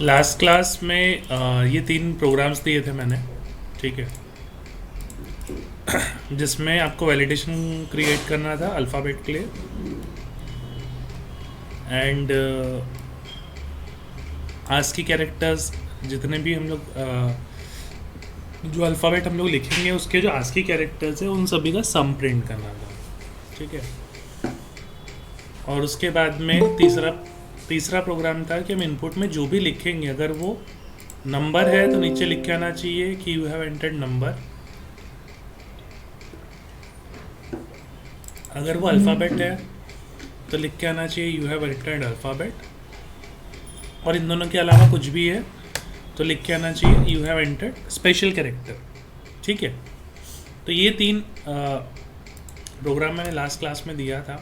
Last class में ये तीन प्रोग्राम्स दिए थे मैंने। ठीक है। जिसमें आपको वैलिडेशन क्रिएट करना था अल्फ़ाबेट के लिए। एंड आज की कैरेक्टर्स जितने भी हम लोग जो अल्फ़ाबेट हम लोग लिखेंगे उसके जो आज की कैरेक्टर्स है उन सभी का सम प्रिंट करना था। ठीक है। और उसके बाद में तीसरा तीसरा प्रोग्राम था कि हम इनपुट में जो भी लिखेंगे अगर वो नंबर है तो नीचे लिख के आना चाहिए कि यू हैव एंटर्ड नंबर। अगर वो अल्फ़ाबेट है तो लिख के आना चाहिए यू हैव एंटर्ड अल्फ़ाबेट। और इन दोनों के अलावा कुछ भी है तो लिख के आना चाहिए you have entered special character. ठीक है। तो ये तीन प्रोग्राम मैंने लास्ट क्लास में दिया था।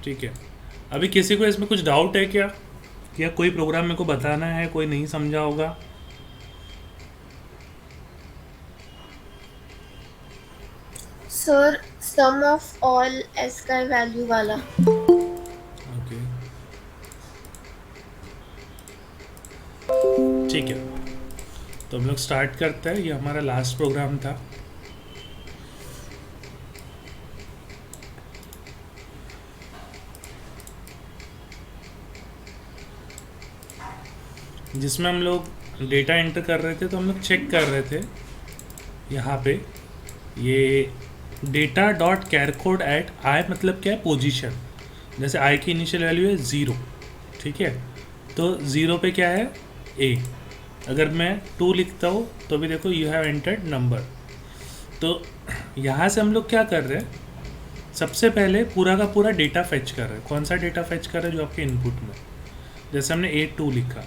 ठीक है। अभी किसी को इसमें कुछ डाउट है क्या, या कोई प्रोग्राम मेरे को बताना है, कोई नहीं समझा होगा? Sir sum of all S का वैल्यू वाला। ओके। ठीक है। तो हम लोग स्टार्ट करते हैं। ये हमारा लास्ट प्रोग्राम था। जिसमें हम लोग डेटा एंटर कर रहे थे, तो हम लोग चेक कर रहे थे यहाँ पे ये data dot char code at i, मतलब क्या है, पोजीशन। जैसे आई की इनिशियल वैल्यू है 0। ठीक है। तो 0 पे क्या है, ए। अगर मैं 2 लिखता हूँ तो भी देखो यू हैव एंटर्ड नंबर। तो यहाँ से हम लोग क्या कर रहे हैं, सबसे पहले पूरा का पूरा डेटा फेच कर रहे हैं। कौन सा डेटा फेच कर रहे हैं, जो आपके इनपुट में, जैसे हमने A2 लिखा,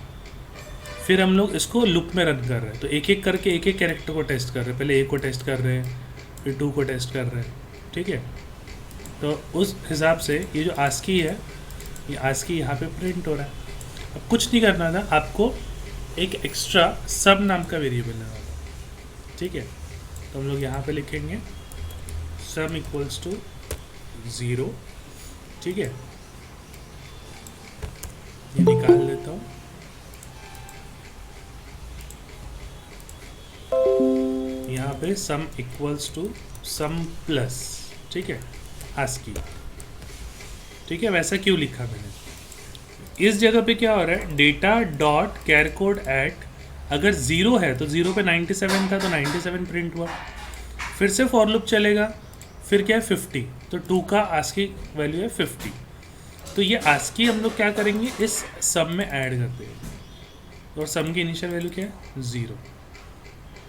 फिर हम लोग इसको लूप में रन कर रहे हैं। तो एक एक करके एक एक कैरेक्टर को टेस्ट कर रहे हैं। पहले ए को टेस्ट कर रहे हैं, फिर 2 को टेस्ट कर रहे हैं। ठीक है। तो उस हिसाब से ये जो आस्की है, ये आस्की यहाँ पे प्रिंट हो रहा है। अब कुछ नहीं करना था आपको, एक एक्स्ट्रा सब नाम का वेरिएबल लेना था। ठीक है। तो हम लोग यहाँ पे लिखेंगे सम इक्वल्स टू 0। ठीक है। ये निकाल लेता हूँ। यहाँ पे sum equals to sum plus. ठीक है, आस्की। ठीक है। वैसा क्यों लिखा मैंने, इस जगह पे क्या हो रहा है, data dot char code at, अगर 0 है तो 0 पे 97 था तो 97 प्रिंट हुआ। फिर से फॉर लूप चलेगा, फिर क्या है 50, तो 2 का आस्की वैल्यू है 50। तो ये आस्की हम लोग क्या करेंगे, इस सम में ऐड करते हैं। और सम की इनिशियल वैल्यू क्या है, 0।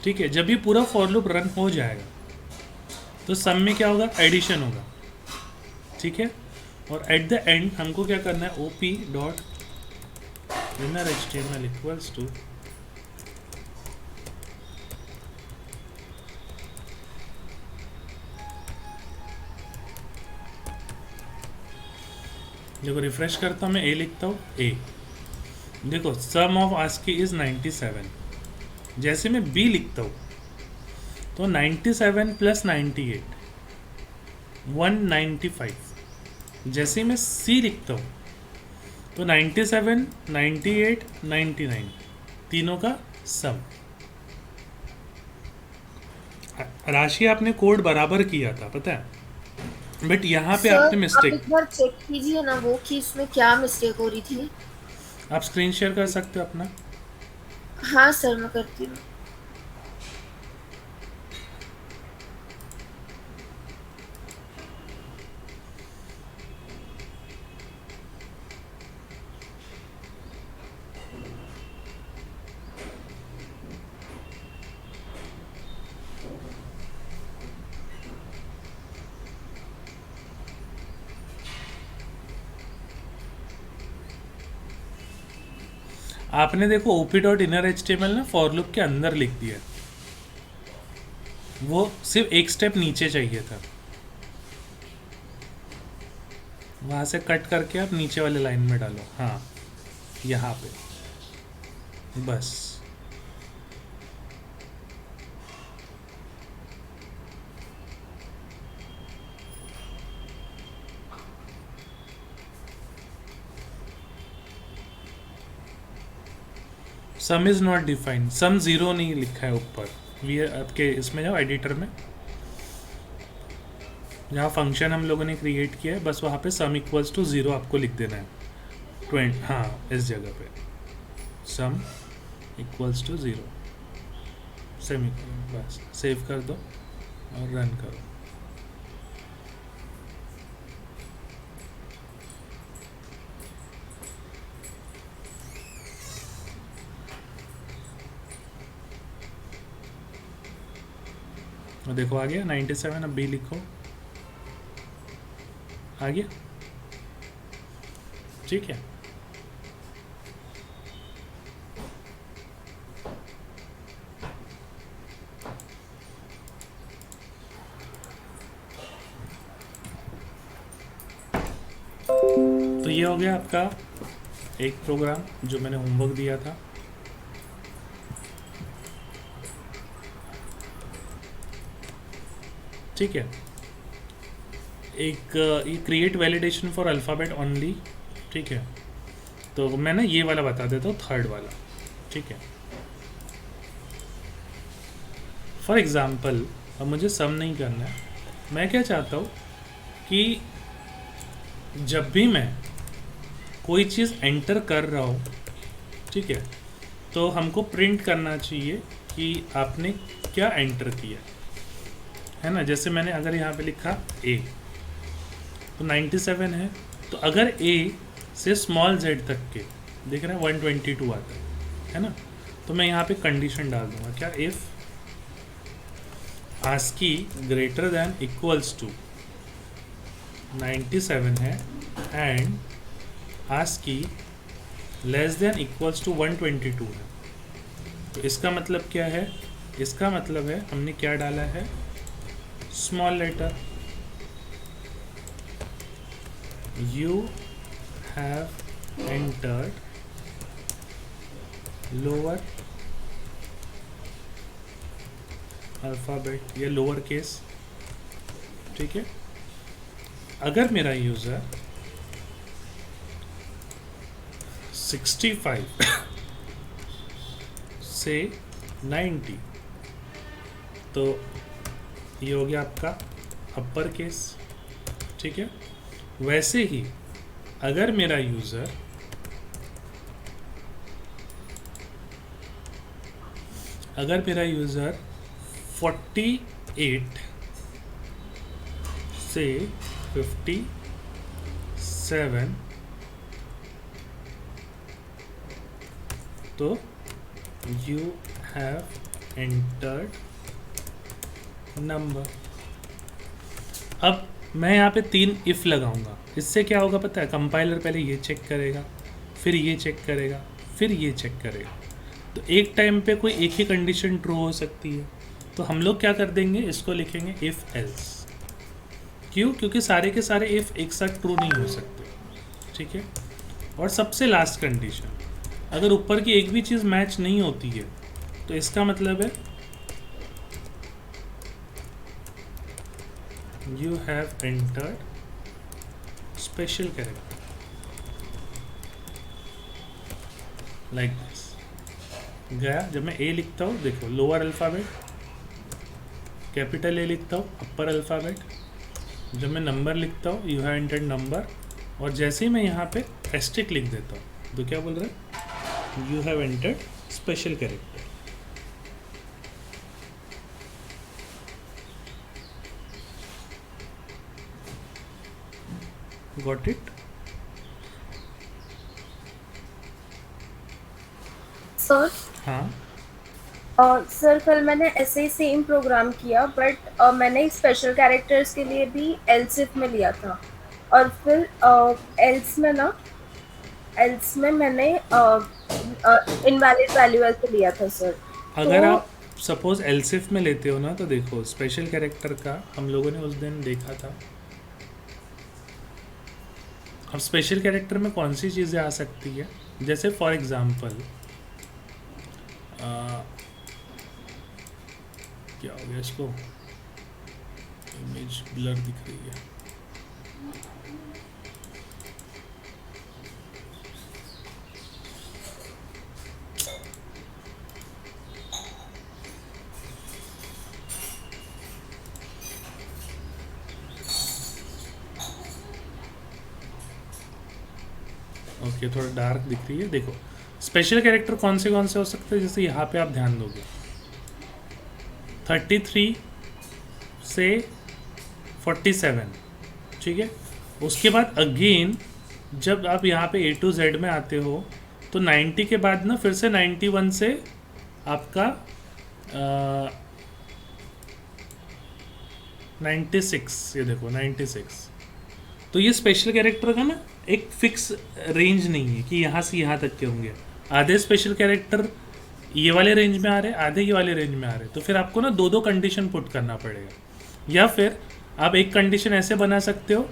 ठीक है। जब ये पूरा फॉर लूप रन हो जाएगा तो सम में क्या होगा, एडिशन होगा। ठीक है। और एट द एंड हमको क्या करना है, O P dot inner H T M L equals to, देखो रिफ्रेश करता हूँ मैं, ए लिखता हूँ ए, देखो सम ऑफ आस्की इज 97। जैसे मैं बी लिखता हूँ तो 97 प्लस 98 195। जैसे मैं सी लिखता हूँ तो 97 98 99, तीनों का सम। राशि आपने कोड बराबर किया था पता है, बट यहाँ पे सर आपने आप मिस्टेक। एक बार चेक कीजिए ना वो कि इसमें क्या मिस्टेक हो रही थी। आप स्क्रीन शेयर कर सकते हो अपना। हाँ सर मैं करती हूँ। आपने देखो OP dot inner H T M L ना फॉर लूप के अंदर लिख दिया, वो सिर्फ एक स्टेप नीचे चाहिए था। वहाँ से कट करके आप नीचे वाले लाइन में डालो, हाँ यहाँ पे, बस। Sum is not defined, sum zero नहीं लिखा है ऊपर। ये आपके इसमें जाओ एडिटर में, जहाँ फंक्शन हम लोगों ने क्रिएट किया है, बस वहाँ पे सम इक्वल्स टू ज़ीरो आपको लिख देना है। 20, हाँ इस जगह पे sum equals to zero, semicolon, बस सेव कर दो और रन करो। और देखो आ गया 97। अब बी लिखो, आ गया, ठीक है। तो ये हो गया आपका एक प्रोग्राम जो मैंने होमवर्क दिया था। ठीक है, एक ये create validation for alphabet only. ठीक है, तो मैं ना ये वाला बता देता हूँ, थर्ड वाला। ठीक है, फॉर एग्ज़ाम्पल अब मुझे सम नहीं करना है, मैं क्या चाहता हूँ कि जब भी मैं कोई चीज़ एंटर कर रहा हूँ, ठीक है, तो हमको प्रिंट करना चाहिए कि आपने क्या एंटर किया है ना। जैसे मैंने अगर यहाँ पे लिखा ए, तो 97 है, तो अगर ए से स्मॉल जेड तक के देख रहे हैं 122 आता है ना, तो मैं यहाँ पे कंडीशन डाल दूंगा, क्या, if ASCII greater than equals to 97 है and ASCII less than equals to 122 है। तो इसका मतलब क्या है, इसका मतलब है हमने क्या डाला है, small letter. You have entered lower alphabet या लोअर केस। ठीक है, अगर मेरा यूज़र 65 से 90, तो ये हो गया आपका अपर केस। ठीक है, वैसे ही अगर मेरा यूज़र अगर मेरा यूज़र 48 से 57, तो यू हैव एंटर्ड नंबर। अब मैं यहाँ पे 3 इफ़ लगाऊंगा, इससे क्या होगा पता है, कंपाइलर पहले ये चेक करेगा, फिर ये चेक करेगा, फिर ये चेक करेगा। तो एक टाइम पे कोई एक ही कंडीशन ट्रू हो सकती है, तो हम लोग क्या कर देंगे, इसको लिखेंगे इफ़ एल्स। क्यों, क्योंकि सारे के सारे इफ़ एक साथ ट्रू नहीं हो सकते। ठीक है, और सबसे लास्ट कंडीशन, अगर ऊपर की एक भी चीज़ मैच नहीं होती है, तो इसका मतलब है you have entered special character, like this. गया, जब मैं ए लिखता हूँ, देखो लोअर अल्फ़ाबेट, कैपिटल ए लिखता हूँ, अपर अल्फ़ाबेट। जब मैं नंबर लिखता हूँ, यू हैव एंटर्ड नंबर, और जैसे ही मैं यहाँ पे एस्टिक लिख देता हूँ, तो क्या बोल रहा है, you have entered special character. Got it? Sir हाँ, सर कल मैंने ऐसे ही सेम प्रोग्राम किया, बट मैंने स्पेशल कैरेक्टर्स के लिए भी एल्स इफ में लिया था, और फिर एल्स में मैंने इनवैलिड वैल्यू ऐसे लिया था सर। अगर तो आप सपोज एलसिफ में लेते हो ना, तो देखो स्पेशल कैरेक्टर का हम लोगों ने उस दिन देखा था। अब स्पेशल कैरेक्टर में कौन सी चीज़ें आ सकती है, जैसे फॉर एग्जांपल क्या हो गया, इसको इमेज ब्लर दिख रही है। ओके, थोड़ा डार्क दिख रही है। देखो स्पेशल कैरेक्टर कौन से हो सकते हैं, जैसे यहाँ पे आप ध्यान दोगे 33 से 47, ठीक है। उसके बाद अगेन जब आप यहाँ पे A to Z में आते हो तो 90 के बाद ना फिर से 91 से आपका 96, ये देखो 96। तो ये स्पेशल कैरेक्टर का ना एक फिक्स रेंज नहीं है कि यहाँ से यहाँ तक के होंगे। आधे स्पेशल कैरेक्टर ये वाले रेंज में आ रहे, आधे ये वाले रेंज में आ रहे, तो फिर आपको ना दो कंडीशन पुट करना पड़ेगा। या फिर आप एक कंडीशन ऐसे बना सकते हो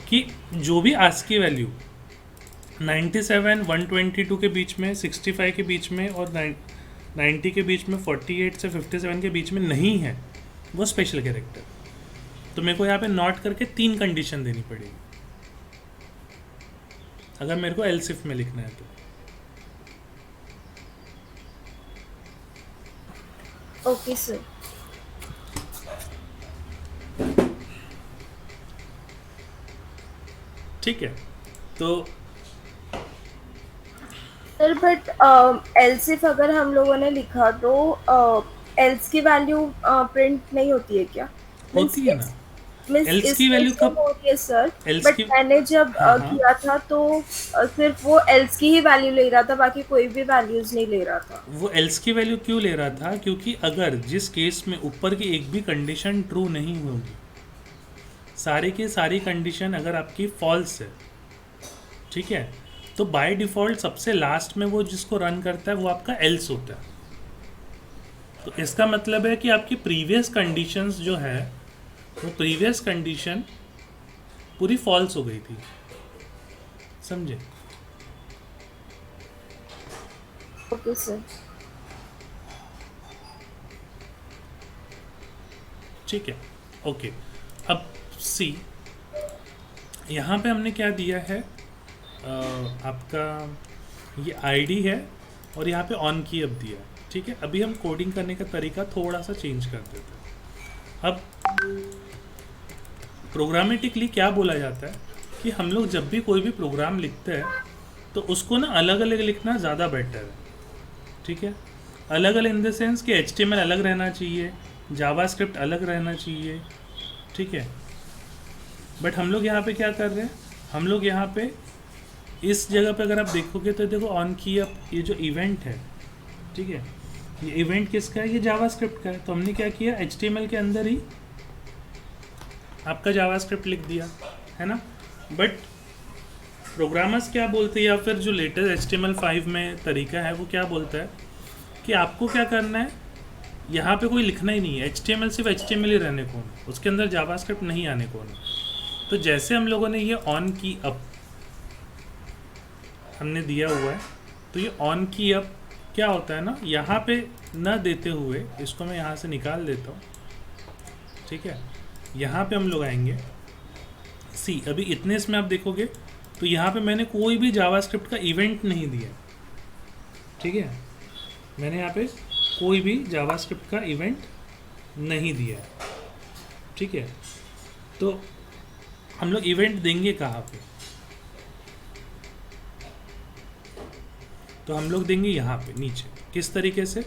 कि जो भी आस्की वैल्यू 97 122 के बीच में, 65 के बीच में और 90 के बीच में, 48 से 57 के बीच में नहीं है, वो स्पेशल कैरेक्टर। तो मेरे को यहाँ पे नोट करके 3 कंडीशन देनी पड़ेगी अगर मेरे को एल्सिफ में लिखना है तो। Okay sir. ठीक है, तो सर बट एल्सिफ अगर हम लोगों ने लिखा तो एल्स की वैल्यू प्रिंट नहीं होती है क्या? होती है ना। मीन्स एल्स इस की वैल्यू केस में कब? होती है सर, एल्स बट की, मैंने जब हाँ हाँ, किया था तो सिर्फ वो एल्स की ही वैल्यू ले रहा था, बाकी कोई भी वैल्यूज नहीं ले रहा था। वो एल्स की वैल्यू क्यों ले रहा था? क्योंकि अगर जिस केस में ऊपर की एक भी कंडीशन ट्रू नहीं होगी, सारी की सारी कंडीशन अगर आपकी फॉल्स है, ठीक है, तो बाय डिफ़ॉल्ट सबसे लास्ट में वो जिसको रन करता है वो आपका एल्स होता है। तो इसका मतलब है कि आपकी प्रीवियस कंडीशंस जो है वो प्रीवियस कंडीशन पूरी फॉल्स हो गई थी, समझे? Okay sir. ठीक है, ओके। अब सी, यहाँ पे हमने क्या दिया है, आपका ये आईडी है और यहाँ पे ऑन की अब दिया है, ठीक है। अभी हम कोडिंग करने का तरीका थोड़ा सा चेंज कर देते हैं। अब प्रोग्रामेटिकली क्या बोला जाता है कि हम लोग जब भी कोई भी प्रोग्राम लिखते हैं तो उसको ना अलग अलग लिखना ज़्यादा बेटर है, ठीक है। अलग अलग इन द सेंस कि HTML अलग रहना चाहिए, जावास्क्रिप्ट अलग रहना चाहिए, ठीक है। बट हम लोग यहाँ पे क्या कर रहे हैं, हम लोग यहाँ पे इस जगह पे अगर आप देखोगे तो देखो ऑन की अप ये जो इवेंट है, ठीक है, ये इवेंट किसका है? ये जावास्क्रिप्ट का है। तो हमने क्या किया, HTML के अंदर ही आपका जावास्क्रिप्ट लिख दिया, है ना। बट प्रोग्रामर्स क्या बोलते हैं, या फिर जो लेटेस्ट HTML5 में तरीका है वो क्या बोलता है कि आपको क्या करना है, यहाँ पे कोई लिखना ही नहीं है, HTML सिर्फ HTML ही रहने को है, उसके अंदर जावास्क्रिप्ट नहीं आने को है। तो जैसे हम लोगों ने ये ऑन की अप हमने दिया हुआ है, तो ये ऑन की अप क्या होता है ना, यहाँ पे न देते हुए इसको मैं यहाँ से निकाल देता हूँ, ठीक है। यहाँ पे हम लोग आएंगे सी, अभी इतने इसमें आप देखोगे तो यहाँ पे मैंने कोई भी जावास्क्रिप्ट का इवेंट नहीं दिया, ठीक है। मैंने यहाँ पे कोई भी जावास्क्रिप्ट का इवेंट नहीं दिया, ठीक है। तो हम लोग इवेंट देंगे कहाँ पे, तो हम लोग देंगे यहाँ पे नीचे। किस तरीके से,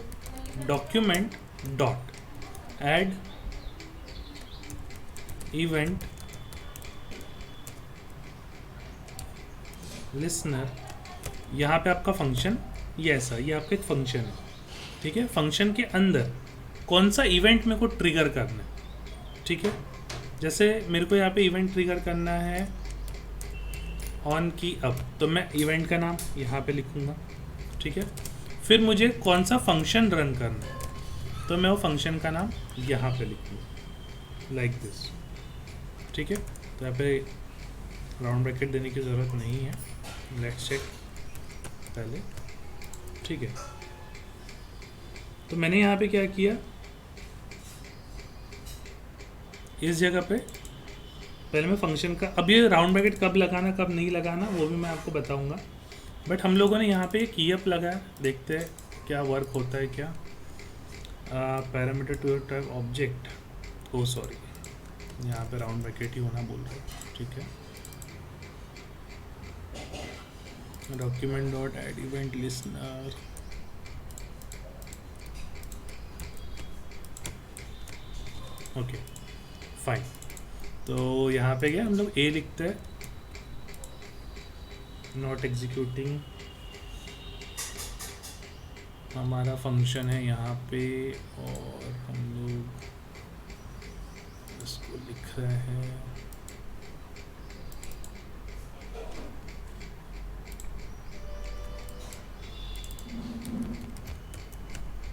document dot add event listener, यहाँ पे आपका फंक्शन ये ऐसा, ये आपका एक फंक्शन है, ठीक है। फंक्शन के अंदर कौन सा इवेंट मेरे को ट्रिगर करना है, ठीक है। जैसे मेरे को यहाँ पे इवेंट ट्रिगर करना है ऑन की अप, तो मैं इवेंट का नाम यहाँ पे लिखूँगा, ठीक है। फिर मुझे कौन सा फंक्शन रन करना है, तो मैं वो फंक्शन का नाम यहाँ पे लिखूँगा लाइक दिस, ठीक है। तो यहाँ पे राउंड ब्रैकेट देने की ज़रूरत नहीं है, लेट्स चेक पहले, ठीक है। तो मैंने यहाँ पे क्या किया, इस जगह पे पहले मैं फंक्शन का, अब ये राउंड ब्रैकेट कब लगाना कब नहीं लगाना वो भी मैं आपको बताऊंगा। बट हम लोगों ने यहाँ पे की अप लगाया, देखते हैं क्या वर्क होता है क्या। Parameter two type object, oh sorry, यहाँ पे राउंड ब्रैकेट ही होना बोल रहा है, ठीक है। Document dot add event listener, okay fine. तो यहाँ पे क्या हम लोग ए लिखते हैं, नॉट एग्जीक्यूटिंग हमारा फंक्शन है यहाँ पे, और हम लोग इसको लिख रहे हैं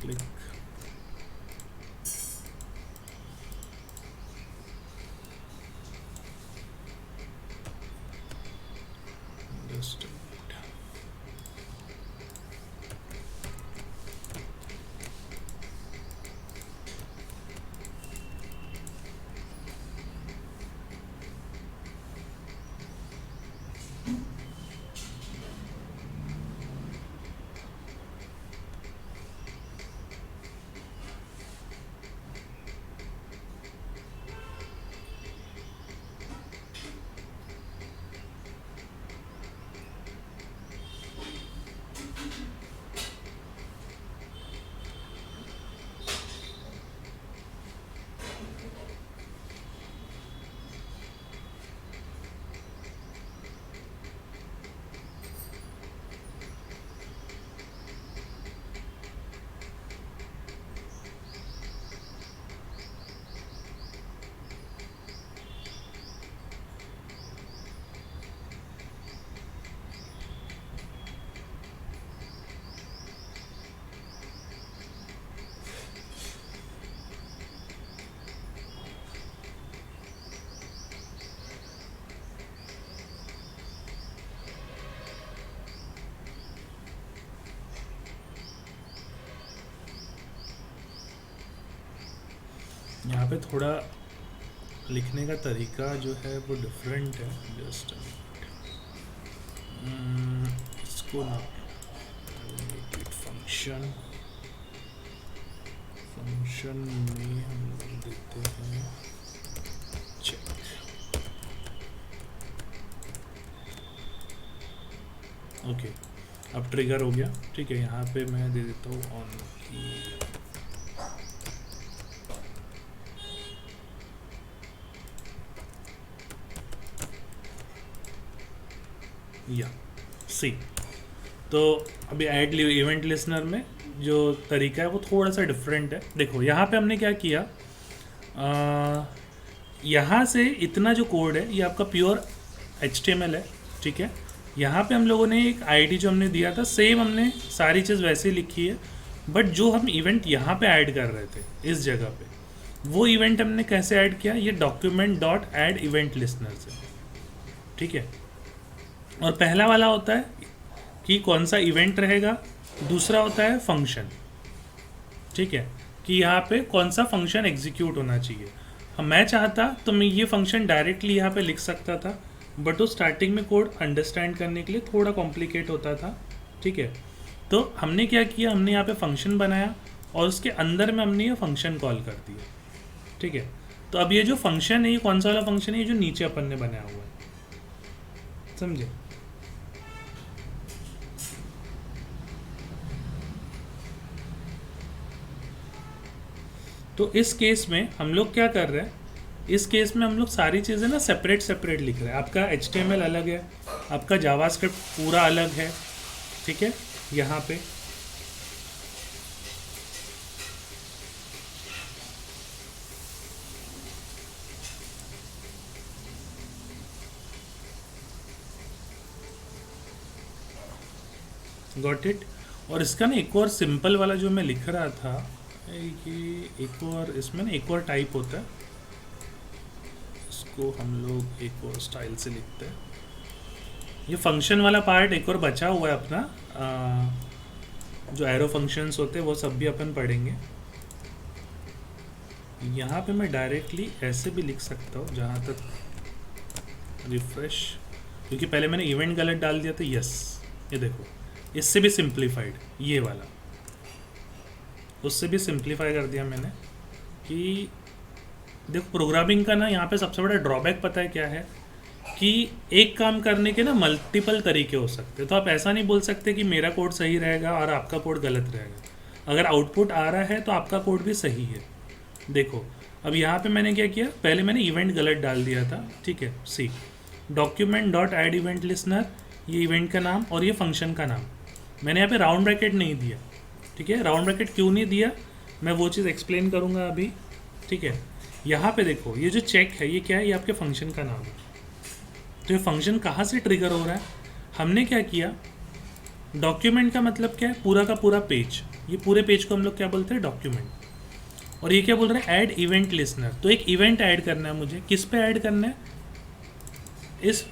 क्लिक, जस्ट यहाँ पे थोड़ा लिखने का तरीका जो है वो डिफरेंट है, जस्ट इसको ना फंक्शन में हम लोग देते हैं चेक, ओके अब ट्रिगर हो गया, ठीक है। यहाँ पे मैं दे देता हूँ ऑन की, या सी। तो अभी ऐड इवेंट लिसनर में जो तरीका है वो थोड़ा सा डिफरेंट है। देखो यहाँ पे हमने क्या किया, यहाँ से इतना जो कोड है ये आपका प्योर HTML है, ठीक है। यहाँ पे हम लोगों ने एक आईडी जो हमने दिया था सेम हमने सारी चीज़ वैसे ही लिखी है, बट जो हम इवेंट यहाँ पे ऐड कर रहे थे इस जगह पे, वो इवेंट हमने कैसे ऐड किया, ये document dot add event listener से, ठीक है। और पहला वाला होता है कि कौन सा इवेंट रहेगा, दूसरा होता है फंक्शन, ठीक है, कि यहाँ पे कौन सा फंक्शन एग्जीक्यूट होना चाहिए। मैं चाहता तो मैं ये फंक्शन डायरेक्टली यहाँ पे लिख सकता था, बट वो स्टार्टिंग में कोड अंडरस्टैंड करने के लिए थोड़ा कॉम्प्लिकेट होता था, ठीक है। तो हमने क्या किया, हमने यहाँ पे फंक्शन बनाया और उसके अंदर में हमने ये फंक्शन कॉल कर दिया, ठीक है। तो अब ये जो फंक्शन है ये कौन सा वाला फंक्शन है, ये जो नीचे अपन ने बनाया हुआ है, समझे। तो इस केस में हम लोग क्या कर रहे हैं, इस केस में हम लोग सारी चीज़ें ना सेपरेट लिख रहे हैं। आपका HTML अलग है, आपका जावास्क्रिप्ट पूरा अलग है, ठीक है। यहाँ पे गॉट इट। और इसका ना एक और सिंपल वाला जो मैं लिख रहा था, ये एक और इसमें ना एक और टाइप होता है, इसको हम लोग एक और स्टाइल से लिखते हैं। ये फंक्शन वाला पार्ट एक और बचा हुआ है अपना, जो एरो फंक्शंस होते हैं वो सब भी अपन पढ़ेंगे। यहाँ पे मैं डायरेक्टली ऐसे भी लिख सकता हूँ, जहाँ तक रिफ्रेश, क्योंकि पहले मैंने इवेंट गलत डाल दिया था, यस ये देखो इससे भी सिंप्लीफाइड, ये वाला उससे भी सिंप्लीफाई कर दिया मैंने। कि देखो प्रोग्रामिंग का ना यहाँ पे सबसे बड़ा ड्रॉबैक पता है क्या है, कि एक काम करने के ना मल्टीपल तरीके हो सकते हैं, तो आप ऐसा नहीं बोल सकते कि मेरा कोड सही रहेगा और आपका कोड गलत रहेगा। अगर आउटपुट आ रहा है तो आपका कोड भी सही है। देखो अब यहाँ पे मैंने क्या किया, पहले मैंने इवेंट गलत डाल दिया था, ठीक है। See document dot add event listener, ये इवेंट का नाम और ये फंक्शन का नाम। मैंने यहाँ पे राउंड ब्रैकेट नहीं दिया, ठीक है। राउंड ब्रैकेट क्यों नहीं दिया मैं वो चीज़ एक्सप्लेन करूँगा अभी, ठीक है। यहाँ पे देखो ये जो चेक है ये क्या है, ये आपके फंक्शन का नाम है। तो ये फंक्शन कहाँ से ट्रिगर हो रहा है, हमने क्या किया, डॉक्यूमेंट का मतलब क्या है, पूरा का पूरा पेज। ये पूरे पेज को हम लोग क्या बोलते हैं, डॉक्यूमेंट। और ये क्या बोल रहे हैं, ऐड इवेंट लिसनर। तो एक इवेंट ऐड करना है मुझे, किस पे ऐड करना है, इस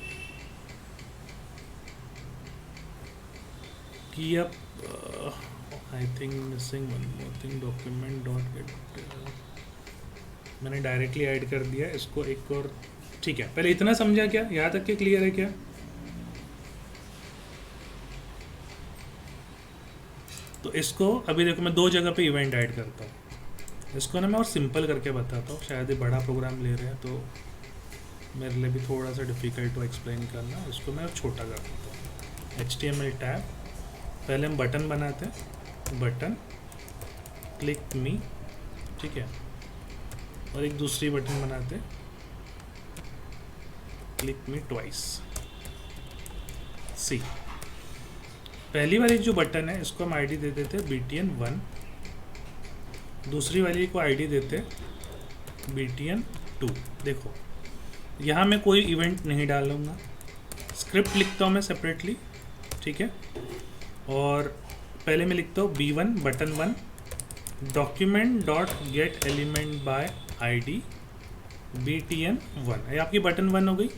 कि अब I think missing one more thing, document dot gate, मैंने डायरेक्टली ऐड कर दिया इसको एक और, ठीक है। पहले इतना समझा क्या, यहाँ तक के क्लियर है क्या? तो इसको अभी देखो मैं दो जगह पे इवेंट ऐड करता हूँ। इसको ना मैं और सिंपल करके बताता हूँ, शायद ये बड़ा प्रोग्राम ले रहे हैं तो मेरे लिए भी थोड़ा सा डिफ़िकल्ट टू एक्सप्लेन करना। इसको मैं छोटा कर देता हूँ। HTML टैब, पहले हम बटन बनाते हैं, बटन क्लिक मी, ठीक है। और एक दूसरी बटन बनाते हैं, क्लिक मी ट्वाइस। सी पहली वाली जो बटन है इसको हम आईडी दे देते BTN1, दूसरी वाली को आईडी देते BTN2। देखो यहाँ मैं कोई इवेंट नहीं डालूंगा, स्क्रिप्ट लिखता हूँ मैं सेपरेटली, ठीक है। और पहले मैं लिखता हूँ B1 button 1 document dot gate element by ID BTN1, ये आपकी बटन 1 हो गई।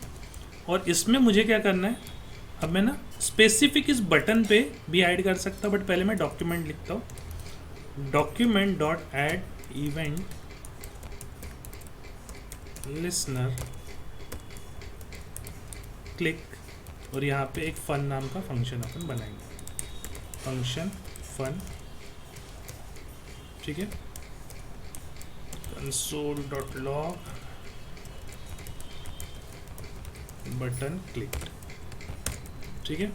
और इसमें मुझे क्या करना है, अब मैं ना स्पेसिफिक इस बटन पे भी ऐड कर सकता हूँ, बट पहले मैं डॉक्यूमेंट लिखता हूँ, document dot add event listener click, और यहाँ पे एक फन नाम का फंक्शन अपन बनाएंगे, फंक्शन फन, ठीक है। Console dot log button click, ठीक है।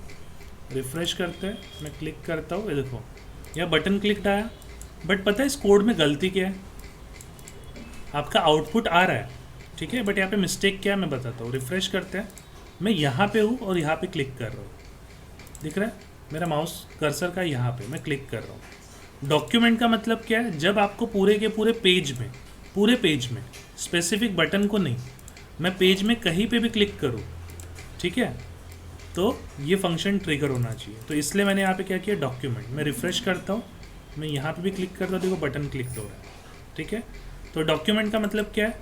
रिफ्रेश करते हैं, मैं क्लिक करता हूँ, ये देखो यह बटन क्लिक आया। बट पता है इस कोड में गलती क्या है, आपका आउटपुट आ रहा है, ठीक है, बट यहाँ पे मिस्टेक क्या है मैं बताता हूँ। रिफ्रेश करते हैं, मैं यहाँ पे हूँ और यहाँ पे क्लिक कर रहा हूँ, दिख रहा है मेरा माउस कर्सर का यहाँ पे मैं क्लिक कर रहा हूँ। डॉक्यूमेंट का मतलब क्या है, जब आपको पूरे के पूरे पेज में स्पेसिफिक बटन को नहीं, मैं पेज में कहीं पे भी क्लिक करूँ, ठीक है, तो ये फंक्शन ट्रिगर होना चाहिए। तो इसलिए मैंने यहाँ पे क्या किया, डॉक्यूमेंट। मैं रिफ्रेश करता हूँ, मैं यहाँ पे भी क्लिक करता हूँ, देखो बटन क्लिक हो रहा है, ठीक है। तो डॉक्यूमेंट का मतलब क्या है,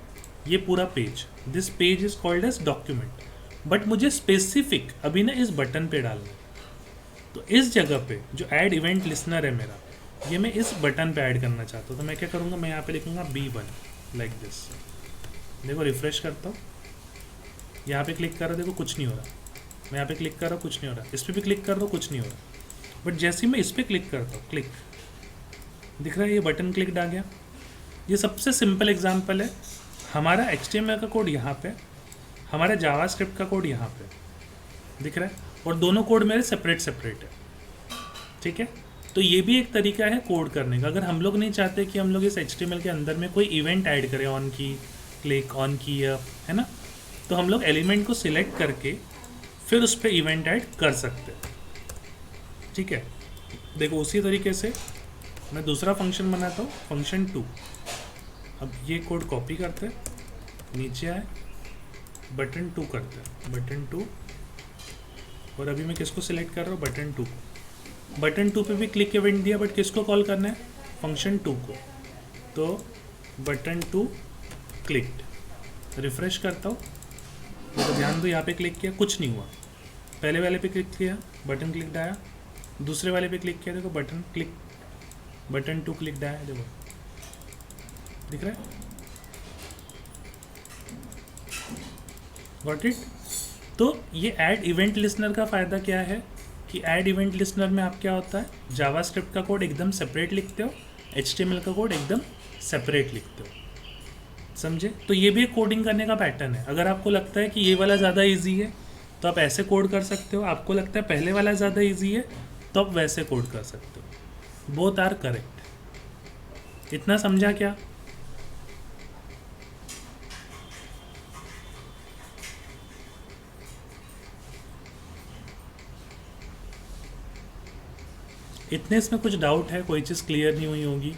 ये पूरा page, this page is called as document. But मुझे स्पेसिफिक अभी ना इस बटन पे डालना है, तो इस जगह पे जो ऐड इवेंट लिसनर है मेरा, ये मैं इस बटन पे ऐड करना चाहता हूँ। तो मैं क्या करूँगा, मैं यहाँ पे लिखूँगा B1 लाइक दिस। देखो रिफ्रेश करता हूँ, यहाँ पे क्लिक कर रहा हूँ, देखो कुछ नहीं हो रहा। मैं यहाँ पे क्लिक कर रहा हूँ, कुछ नहीं हो रहा। इस पर भी क्लिक कर रहा हूँ, कुछ नहीं हो रहा। बट जैसे ही मैं इस पर क्लिक करता हूँ, क्लिक दिख रहा है, ये बटन क्लिक आ गया। ये सबसे सिंपल एग्जांपल है। हमारा HTML का कोड यहाँ पे, हमारा जावास्क्रिप्ट का कोड यहाँ पे दिख रहा है, और दोनों कोड मेरे सेपरेट है, ठीक है। तो ये भी एक तरीका है कोड करने का। अगर हम लोग नहीं चाहते कि हम लोग इस HTML के अंदर में कोई इवेंट ऐड करें, ऑन की क्लिक, ऑन की है ना, तो हम लोग एलिमेंट को सिलेक्ट करके फिर उस पर इवेंट ऐड कर सकते हैं, ठीक है। देखो उसी तरीके से मैं दूसरा फंक्शन बनाता हूँ, फंक्शन 2। अब ये कोड कॉपी करते हैं, नीचे आए, बटन 2 करते हैं, बटन 2। और अभी मैं किसको सिलेक्ट कर रहा हूँ, बटन 2 को। बटन 2 पे भी क्लिक इवेंट दिया, बट किसको कॉल करना है, फंक्शन 2 को। तो बटन 2 क्लिक्ड। रिफ्रेश करता हूँ, तो ध्यान दो यहाँ पे क्लिक किया, कुछ नहीं हुआ। पहले वाले पे क्लिक किया, बटन क्लिक आया। दूसरे वाले पे क्लिक किया, देखो बटन 2 क्लिक आया, देखो दिख रहा है, गॉट इट। तो ये ऐड इवेंट लिसनर का फ़ायदा क्या है कि ऐड इवेंट लिसनर में आप क्या होता है, जावास्क्रिप्ट का कोड एकदम सेपरेट लिखते हो, HTML का कोड एकदम सेपरेट लिखते हो, समझे? तो ये भी एक कोडिंग करने का पैटर्न है। अगर आपको लगता है कि ये वाला ज़्यादा इजी है तो आप ऐसे कोड कर सकते हो, आपको लगता है पहले वाला ज़्यादा इजी है तो आप वैसे कोड कर सकते हो। Both are correct. इतना समझा क्या? इतने इसमें कुछ डाउट है? कोई चीज़ क्लियर नहीं हुई होगी?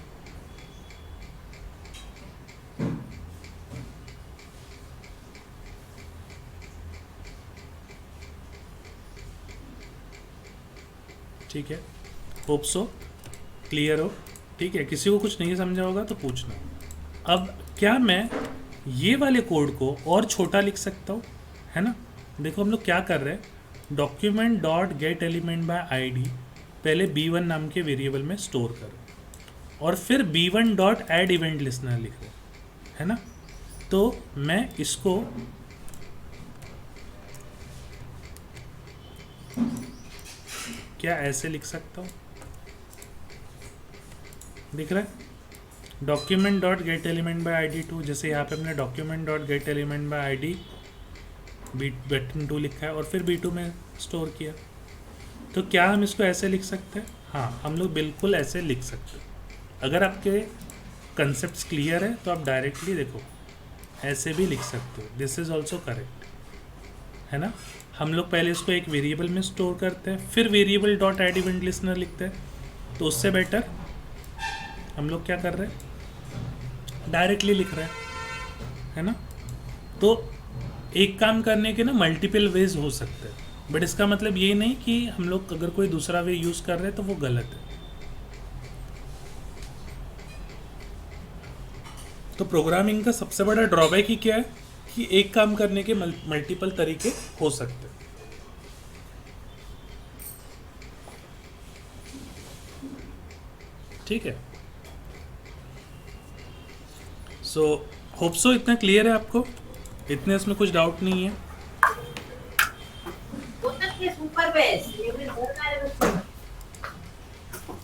ठीक है, होप सो क्लियर हो। ठीक है, किसी को कुछ नहीं समझा होगा तो पूछना। अब क्या मैं ये वाले कोड को और छोटा लिख सकता हूँ? है ना, देखो हम लोग क्या कर रहे हैं, document dot gate element by ID पहले b1 नाम के वेरिएबल में स्टोर करो और फिर b1 dot add event listener लिख रहे है ना। तो मैं इसको क्या ऐसे लिख सकता हूँ? दिख रहा है, document dot gate element by ID 2, जैसे यहाँ पे हमने document dot gate element by ID button 2 लिखा है और फिर b2 में स्टोर किया। तो क्या हम इसको ऐसे लिख सकते हैं? हाँ, हम लोग बिल्कुल ऐसे लिख सकते हैं। अगर आपके कंसेप्ट क्लियर है तो आप डायरेक्टली देखो ऐसे भी लिख सकते हो। दिस इज़ ऑल्सो करेक्ट, है ना। हम लोग पहले इसको एक वेरिएबल में स्टोर करते हैं, फिर variable dot add event listener लिखते हैं। तो उससे बेटर हम लोग क्या कर रहे हैं, डायरेक्टली लिख रहे हैं, है ना। तो एक काम करने के ना मल्टीपल वेज हो सकते हैं, बट इसका मतलब ये नहीं कि हम लोग अगर कोई दूसरा वे यूज़ कर रहे हैं तो वो गलत है। तो प्रोग्रामिंग का सबसे बड़ा ड्रॉबैक ही क्या है कि एक काम करने के मल्टीपल तरीके हो सकते हैं। ठीक है, सो होप सो इतना क्लियर है आपको, इतने इसमें कुछ डाउट नहीं है।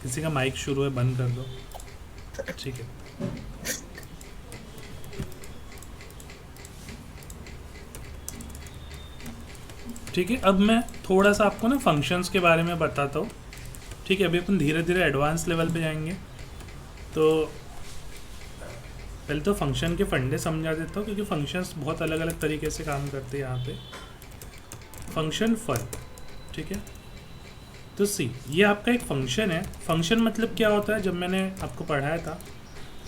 किसी का माइक शुरू है, बंद कर दो। ठीक है, ठीक है। अब मैं थोड़ा सा आपको ना फंक्शंस के बारे में बताता हूँ। ठीक है, अभी अपन धीरे धीरे एडवांस लेवल पे जाएंगे। तो पहले तो फंक्शन के फंडे समझा देता हूँ, क्योंकि फंक्शंस बहुत अलग अलग तरीके से काम करते हैं यहाँ पे। फंक्शन फन, ठीक है। तो सी, ये आपका एक फंक्शन है। फंक्शन मतलब क्या होता है, जब मैंने आपको पढ़ाया था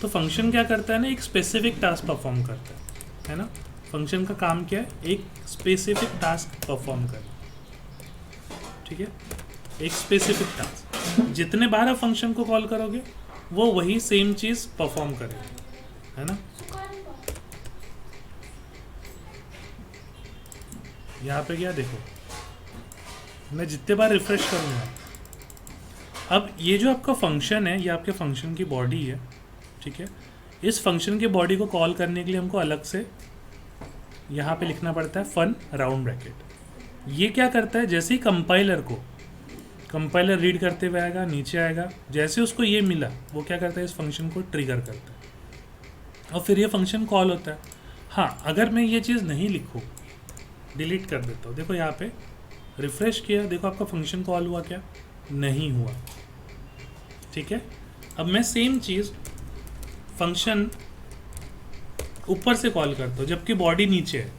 तो फंक्शन क्या करता है ना, एक स्पेसिफिक टास्क परफॉर्म करता है ना। फंक्शन का काम क्या है, एक स्पेसिफिक टास्क परफॉर्म करना। ठीक है, एक स्पेसिफिक टास्क, जितने बार आप फंक्शन को कॉल करोगे वो वही सेम चीज़ परफॉर्म करेगा, है ना। यहाँ पे क्या देखो, मैं जितने बार रिफ्रेश करूँगा, अब ये जो आपका फंक्शन है ये आपके फंक्शन की बॉडी है। ठीक है, इस फंक्शन की बॉडी को कॉल करने के लिए हमको अलग से यहाँ पे लिखना पड़ता है फन राउंड ब्रैकेट। ये क्या करता है, जैसे ही कंपाइलर रीड करते हुए आएगा, नीचे आएगा, जैसे उसको ये मिला वो क्या करता है, इस फंक्शन को ट्रिगर करता है और फिर ये फंक्शन कॉल होता है। हाँ, अगर मैं ये चीज़ नहीं लिखूँ, डिलीट कर देता हूँ, देखो यहाँ पे रिफ्रेश किया, देखो आपका फंक्शन कॉल हुआ क्या, नहीं हुआ। ठीक है, अब मैं सेम चीज़ फंक्शन ऊपर से कॉल करता हूँ जबकि बॉडी नीचे है।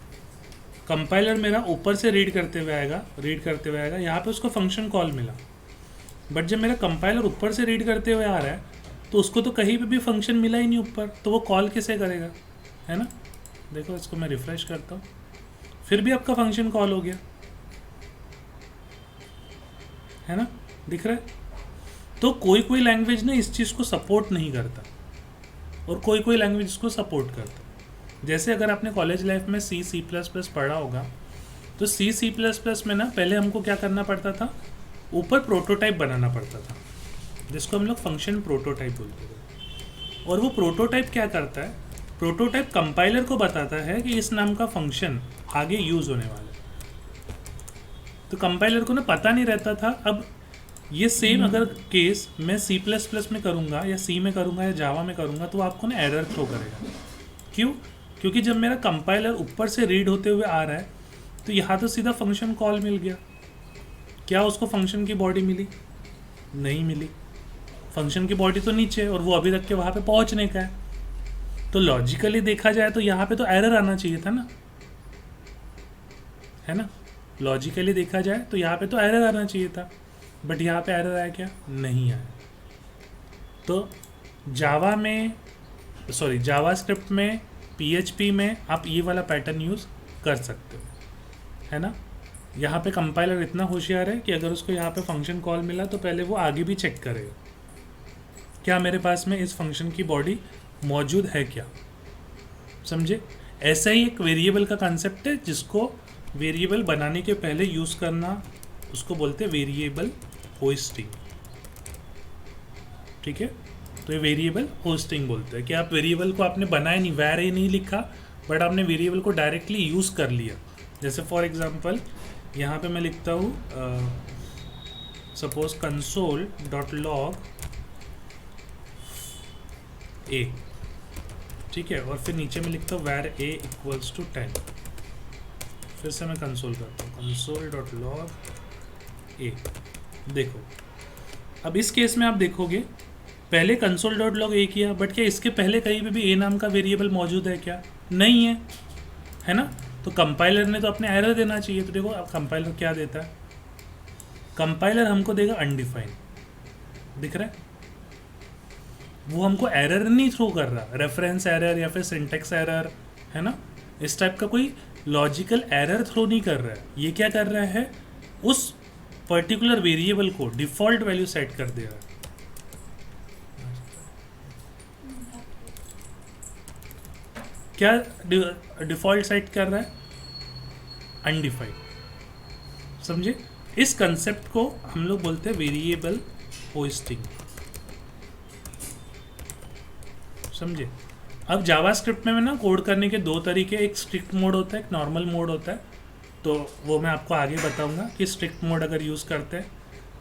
कंपाइलर मेरा ऊपर से रीड करते हुए आएगा, यहाँ पे उसको फंक्शन कॉल मिला, बट जब मेरा कंपाइलर ऊपर से रीड करते हुए आ रहा है तो उसको तो कहीं पे भी फंक्शन मिला ही नहीं ऊपर, तो वो कॉल कैसे करेगा, है ना। देखो इसको मैं रिफ्रेश करता हूँ, फिर भी आपका फंक्शन कॉल हो गया, है ना, दिख रहा है। तो कोई लैंग्वेज ना इस चीज़ को सपोर्ट नहीं करता और कोई लैंग्वेज इसको सपोर्ट करता। जैसे अगर आपने कॉलेज लाइफ में C++ पढ़ा होगा, तो C++ में ना पहले हमको क्या करना पड़ता था, ऊपर प्रोटोटाइप बनाना पड़ता था, जिसको हम लोग फंक्शन प्रोटोटाइप बोलते थे। और वो प्रोटोटाइप क्या करता है, प्रोटोटाइप कंपाइलर को बताता है कि इस नाम का फंक्शन आगे यूज़ होने वाला है। तो कंपाइलर को ना पता नहीं रहता था। अब ये सेम अगर केस मैं C++ में करूँगा या C में करूँगा या जावा में करूँगा तो आपको ना एरर थ्रो करेगा। क्यों? क्योंकि जब मेरा कंपाइलर ऊपर से रीड होते हुए आ रहा है तो यहाँ तो सीधा फंक्शन कॉल मिल गया। क्या उसको फंक्शन की बॉडी मिली? नहीं मिली। फंक्शन की बॉडी तो नीचे है और वो अभी तक के वहाँ पे पहुँचने का है। तो लॉजिकली देखा जाए तो यहाँ पे तो एरर आना चाहिए था ना, है ना। लॉजिकली देखा जाए तो यहाँ पे तो एरर आना चाहिए था, बट यहाँ पे एरर आया क्या? नहीं आया। तो जावा स्क्रिप्ट में, PHP में आप ये वाला पैटर्न यूज़ कर सकते हो, है ना। यहाँ पे कंपाइलर इतना होशियार है कि अगर उसको यहाँ पे फंक्शन कॉल मिला तो पहले वो आगे भी चेक करेगा क्या मेरे पास में इस फंक्शन की बॉडी मौजूद है क्या, समझे। ऐसा ही एक वेरिएबल का कंसेप्ट है जिसको वेरिएबल बनाने के पहले यूज़ करना, उसको बोलते हैं वेरिएबल होस्टिंग, ठीक है। तो ये वेरिएबल होस्टिंग बोलते हैं कि आप वेरिएबल को आपने बनाया नहीं, वैर ए नहीं लिखा, बट आपने वेरिएबल को डायरेक्टली यूज़ कर लिया। जैसे फॉर एग्जांपल यहाँ पे मैं लिखता हूँ सपोज कंसोल डॉट लॉग ए, ठीक है, और फिर नीचे में लिखता हूँ वैर ए इक्वल्स टू 10। फिर से मैं कंसोल करता हूँ कंसोल डॉट लॉग ए। देखो अब इस केस में आप देखोगे पहले कंसोल डॉट लॉग ए किया, बट क्या इसके पहले कहीं पे भी ए नाम का वेरिएबल मौजूद है क्या? नहीं है, है ना। तो कंपाइलर ने तो अपने एरर देना चाहिए। तो देखो अब कंपाइलर क्या देता है, कंपाइलर हमको देगा अनडिफाइंड, दिख रहा है। वो हमको एरर नहीं थ्रो कर रहा, रेफरेंस एरर या फिर सिंटेक्स एरर, है ना, इस टाइप का कोई लॉजिकल एरर थ्रो नहीं कर रहा है। ये क्या कर रहा है, उस पर्टिकुलर वेरिएबल को डिफ़ॉल्ट वैल्यू सेट कर दे रहा है। क्या डिफ़ॉल्ट सेट कर रहा है? अनडिफाइंड, समझे। इस कंसेप्ट को हम लोग बोलते हैं वेरिएबल होस्टिंग, समझे। अब जावास्क्रिप्ट में ना कोड करने के दो तरीके, एक स्ट्रिक्ट मोड होता है, एक नॉर्मल मोड होता है। तो वो मैं आपको आगे बताऊंगा कि स्ट्रिक्ट मोड अगर यूज़ करते हैं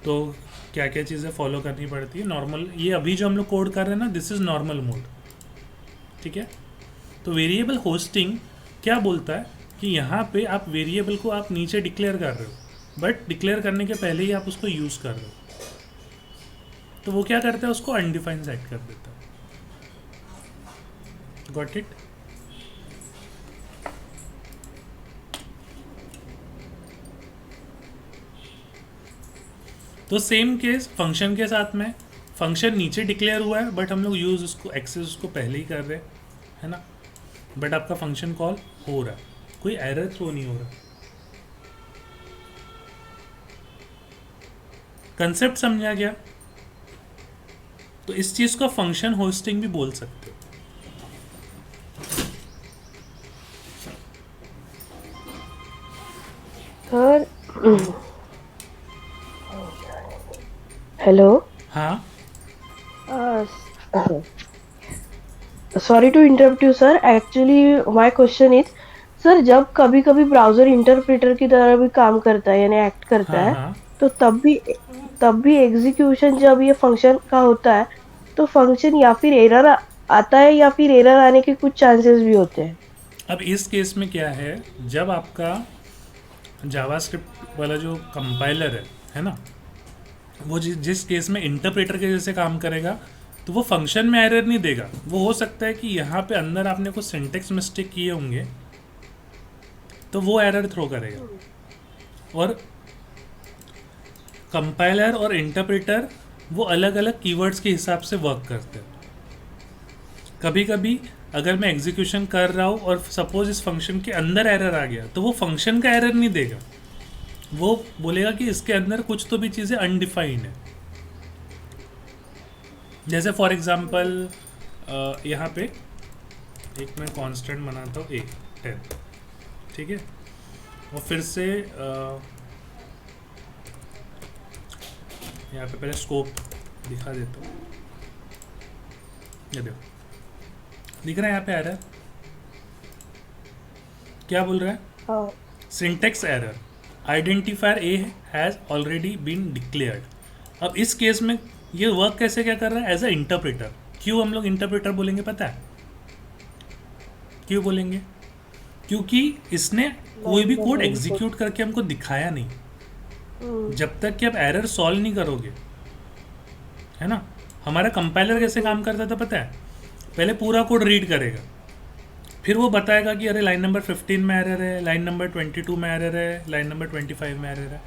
तो क्या क्या चीज़ें फॉलो करनी पड़ती है। नॉर्मल, ये अभी जो हम लोग कोड कर रहे हैं ना, दिस इज़ नॉर्मल मोड, ठीक है। तो वेरिएबल होस्टिंग क्या बोलता है कि यहाँ पे आप वेरिएबल को आप नीचे डिक्लेयर कर रहे हो, बट डिक्लेयर करने के पहले ही आप उसको यूज़ कर रहे हो। तो वो क्या करता है, उसको अनडिफाइंड सेट कर देता है। Got it. तो सेम केस फंक्शन के साथ में, फंक्शन नीचे डिक्लेयर हुआ है बट हम लोग यूज़ उसको, एक्सेस उसको पहले ही कर रहे हैं, है ना। बट आपका फंक्शन कॉल हो रहा है, कोई एरर थ्रो नहीं हो रहा। कंसेप्ट समझा गया। तो इस चीज़ को फंक्शन होस्टिंग भी बोल सकते हो। सर हेलो, हाँ sorry to interrupt you sir, actually my question is sir, जब कभी कभी ब्राउजर इंटरप्रेटर की तरह भी काम करता है यानी एक्ट करता हाँ है, हाँ तो तब भी एग्जीक्यूशन जब ये फंक्शन का होता है तो फंक्शन या फिर एरर आता है या फिर एरर आने के कुछ चांसेस भी होते हैं। अब इस केस में क्या है, जब आपका जावास्क्रिप्ट वाला जो कंपाइलर है ना, वो जिस केस में इंटरप्रेटर के जैसे काम करेगा तो वो फंक्शन में एरर नहीं देगा। वो हो सकता है कि यहाँ पे अंदर आपने कुछ सिंटेक्स मिस्टेक किए होंगे तो वो एरर थ्रो करेगा। और कंपाइलर और इंटरप्रेटर वो अलग अलग कीवर्ड्स के हिसाब से वर्क करते हैं। कभी कभी अगर मैं एग्जीक्यूशन कर रहा हूँ और सपोज इस फंक्शन के अंदर एरर आ गया तो वो फंक्शन का एरर नहीं देगा, वो बोलेगा कि इसके अंदर कुछ तो भी चीज़ें अनडिफाइंड है। जैसे फॉर एग्जांपल यहाँ पे एक मैं कांस्टेंट बनाता हूँ 10, ठीक है, और फिर से यहाँ पे पहले स्कोप दिखा देता हूँ। ये देखो, दिख रहा है यहाँ पे एरर क्या बोल रहा है, syntax error, identifier a has already been declared. अब इस केस में ये वर्क कैसे क्या कर रहा है, एज अ इंटरप्रेटर। क्यों हम लोग इंटरप्रेटर बोलेंगे पता है, क्यों बोलेंगे? क्योंकि इसने कोई भी कोड एग्जीक्यूट करके हमको दिखाया नहीं। जब तक कि आप एरर सॉल्व नहीं करोगे, है ना। हमारा कंपाइलर कैसे काम करता था पता है? पहले पूरा कोड रीड करेगा, फिर वो बताएगा कि अरे लाइन नंबर 15 में एरर है, लाइन नंबर 22 में एरर है, लाइन नंबर 25 में एरर है।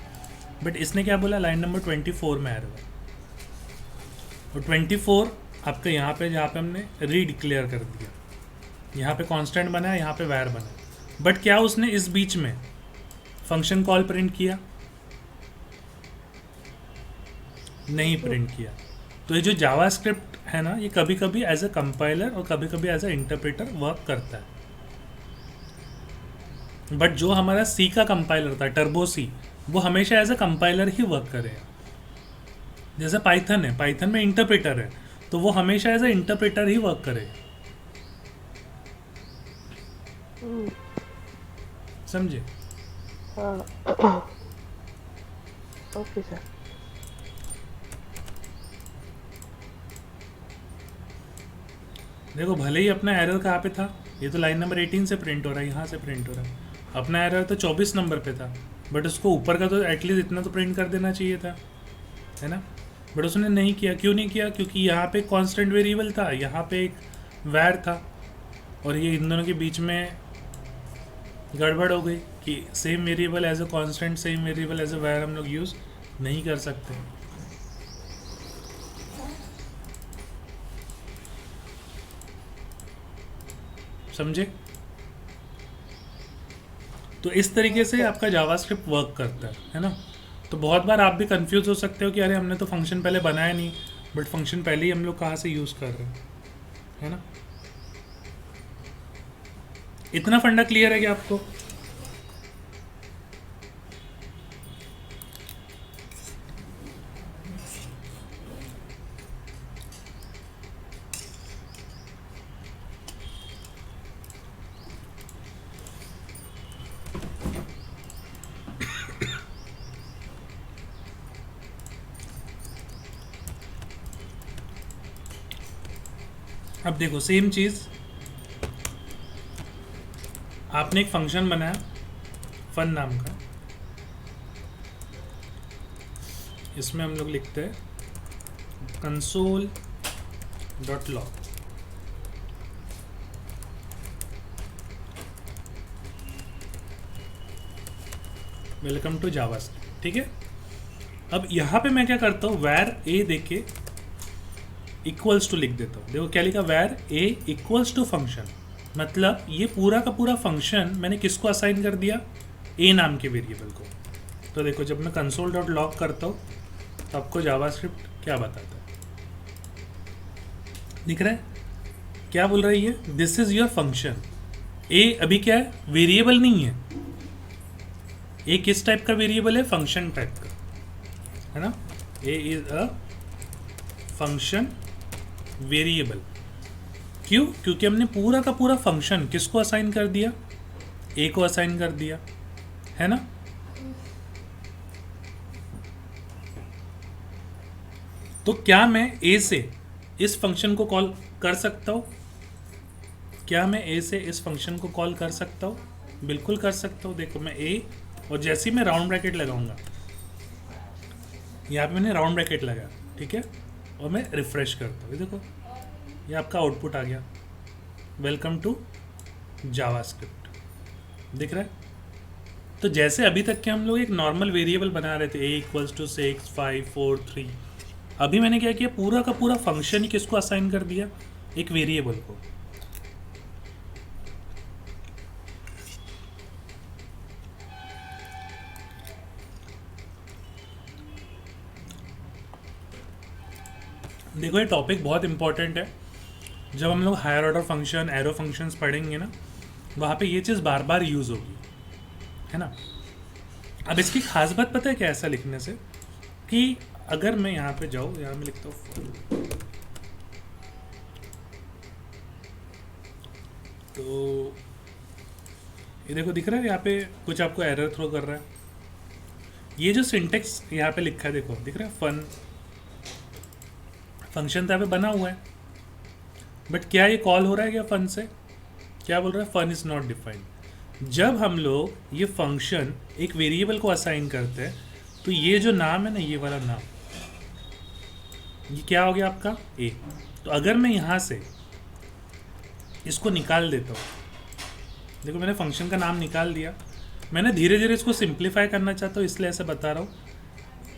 बट इसने क्या बोला? लाइन नंबर 24 में एरर है। और 24 आपका यहाँ पे, जहाँ पे हमने रीडिक्लेयर कर दिया, यहाँ पे कांस्टेंट बना है, यहाँ पे वैर बना है। बट क्या उसने इस बीच में फंक्शन कॉल प्रिंट किया? नहीं प्रिंट किया। तो ये जो जावास्क्रिप्ट है ना, ये कभी कभी एज अ कंपाइलर और कभी कभी एज अ इंटरप्रेटर वर्क करता है। बट जो हमारा सी का कंपाइलर था, टर्बो सी, वो हमेशा एज अ कंपाइलर ही वर्क करेगा। जैसे पाइथन है, पाइथन में इंटरप्रेटर है, तो वो हमेशा एज अ इंटरप्रेटर ही वर्क करेगा। समझे? Okay sir. देखो, भले ही अपना एरर कहाँ पे था, ये तो लाइन नंबर 18 से प्रिंट हो रहा है, यहाँ से प्रिंट हो रहा है। अपना एरर तो 24 नंबर पे था, बट उसको ऊपर का तो एटलीस्ट इतना तो प्रिंट कर देना चाहिए था, है ना। बट उसने नहीं किया। क्यों नहीं किया? क्योंकि यहाँ पे कांस्टेंट वेरिएबल था, यहाँ पे एक वैर था, और ये इन दोनों के बीच में गड़बड़ हो गई कि same variable as a constant, same variable as a var हम लोग यूज़ नहीं कर सकते। समझे? तो इस तरीके से आपका जावास्क्रिप्ट वर्क करता है ना। तो बहुत बार आप भी कंफ्यूज हो सकते हो कि अरे हमने तो फंक्शन पहले बनाया नहीं, बट फंक्शन पहले ही हम लोग कहाँ से यूज़ कर रहे हैं, है ना। इतना फंडा क्लियर है क्या आपको? अब देखो, सेम चीज़, आपने एक फंक्शन बनाया फन नाम का, इसमें हम लोग लिखते हैं console.log। वेलकम टू जावास्क्रिप्ट, ठीक है। अब यहाँ पे मैं क्या करता हूँ, वैर ए देके इक्वल्स टू लिख देता हूँ। देखो क्या लिखा, वैर ए इक्वल्स टू फंक्शन, मतलब ये पूरा का पूरा फंक्शन मैंने किसको असाइन कर दिया? ए नाम के वेरिएबल को। तो देखो, जब मैं console.log करता हूँ तो आपको जावास्क्रिप्ट क्या बताता है, दिख रहा है? क्या बोल रही है? This is your function. A अभी क्या है? वेरिएबल नहीं है। ए किस टाइप का वेरिएबल है? फंक्शन टाइप का, है ना। ए इज अ फंक्शन वेरिएबल। क्यों? क्योंकि हमने पूरा का पूरा फंक्शन किसको असाइन कर दिया? ए को असाइन कर दिया, है ना। तो क्या मैं ए से इस फंक्शन को कॉल कर सकता हूँ? क्या मैं ए से इस फंक्शन को कॉल कर सकता हूँ? बिल्कुल कर सकता हूँ। देखो, मैं ए, और जैसे ही मैं राउंड ब्रैकेट लगाऊंगा, यहाँ पे मैंने राउंड ब्रैकेट लगाया, ठीक है, और मैं रिफ्रेश करता हूँ, देखो ये आपका आउटपुट आ गया, वेलकम टू जावास्क्रिप्ट, दिख रहा है। तो जैसे अभी तक के हम लोग एक नॉर्मल वेरिएबल बना रहे थे, a = 6 5 4 3, अभी मैंने क्या किया, पूरा का पूरा फंक्शन ही किसको असाइन कर दिया? एक वेरिएबल को। देखो, ये टॉपिक बहुत इंपॉर्टेंट है। जब हम लोग higher order function, arrow functions पढ़ेंगे ना, वहाँ पे ये चीज़ बार बार यूज़ होगी, है ना। अब इसकी खास बात पता है क्या? ऐसा लिखने से कि अगर मैं यहाँ पे जाऊँ, यहाँ में लिखता हूँ, तो ये देखो दिख रहा है, यहाँ पे कुछ आपको एरर थ्रो कर रहा है। ये जो सिंटेक्स यहाँ पे लिखा है, देखो दिख रहा है, फंक्शन तो यहाँ पे बना हुआ है, बट क्या ये कॉल हो रहा है क्या फन से? क्या बोल रहा है, फन इज नॉट डिफाइंड। जब हम लोग ये फंक्शन एक वेरिएबल को असाइन करते हैं तो ये जो नाम है ना, ये वाला नाम, ये क्या हो गया आपका ए। तो अगर मैं यहाँ से इसको निकाल देता हूँ, देखो मैंने फंक्शन का नाम निकाल दिया, मैंने धीरे धीरे इसको सिंप्लीफाई करना चाहता हूँ इसलिए ऐसे बता रहा हूँ।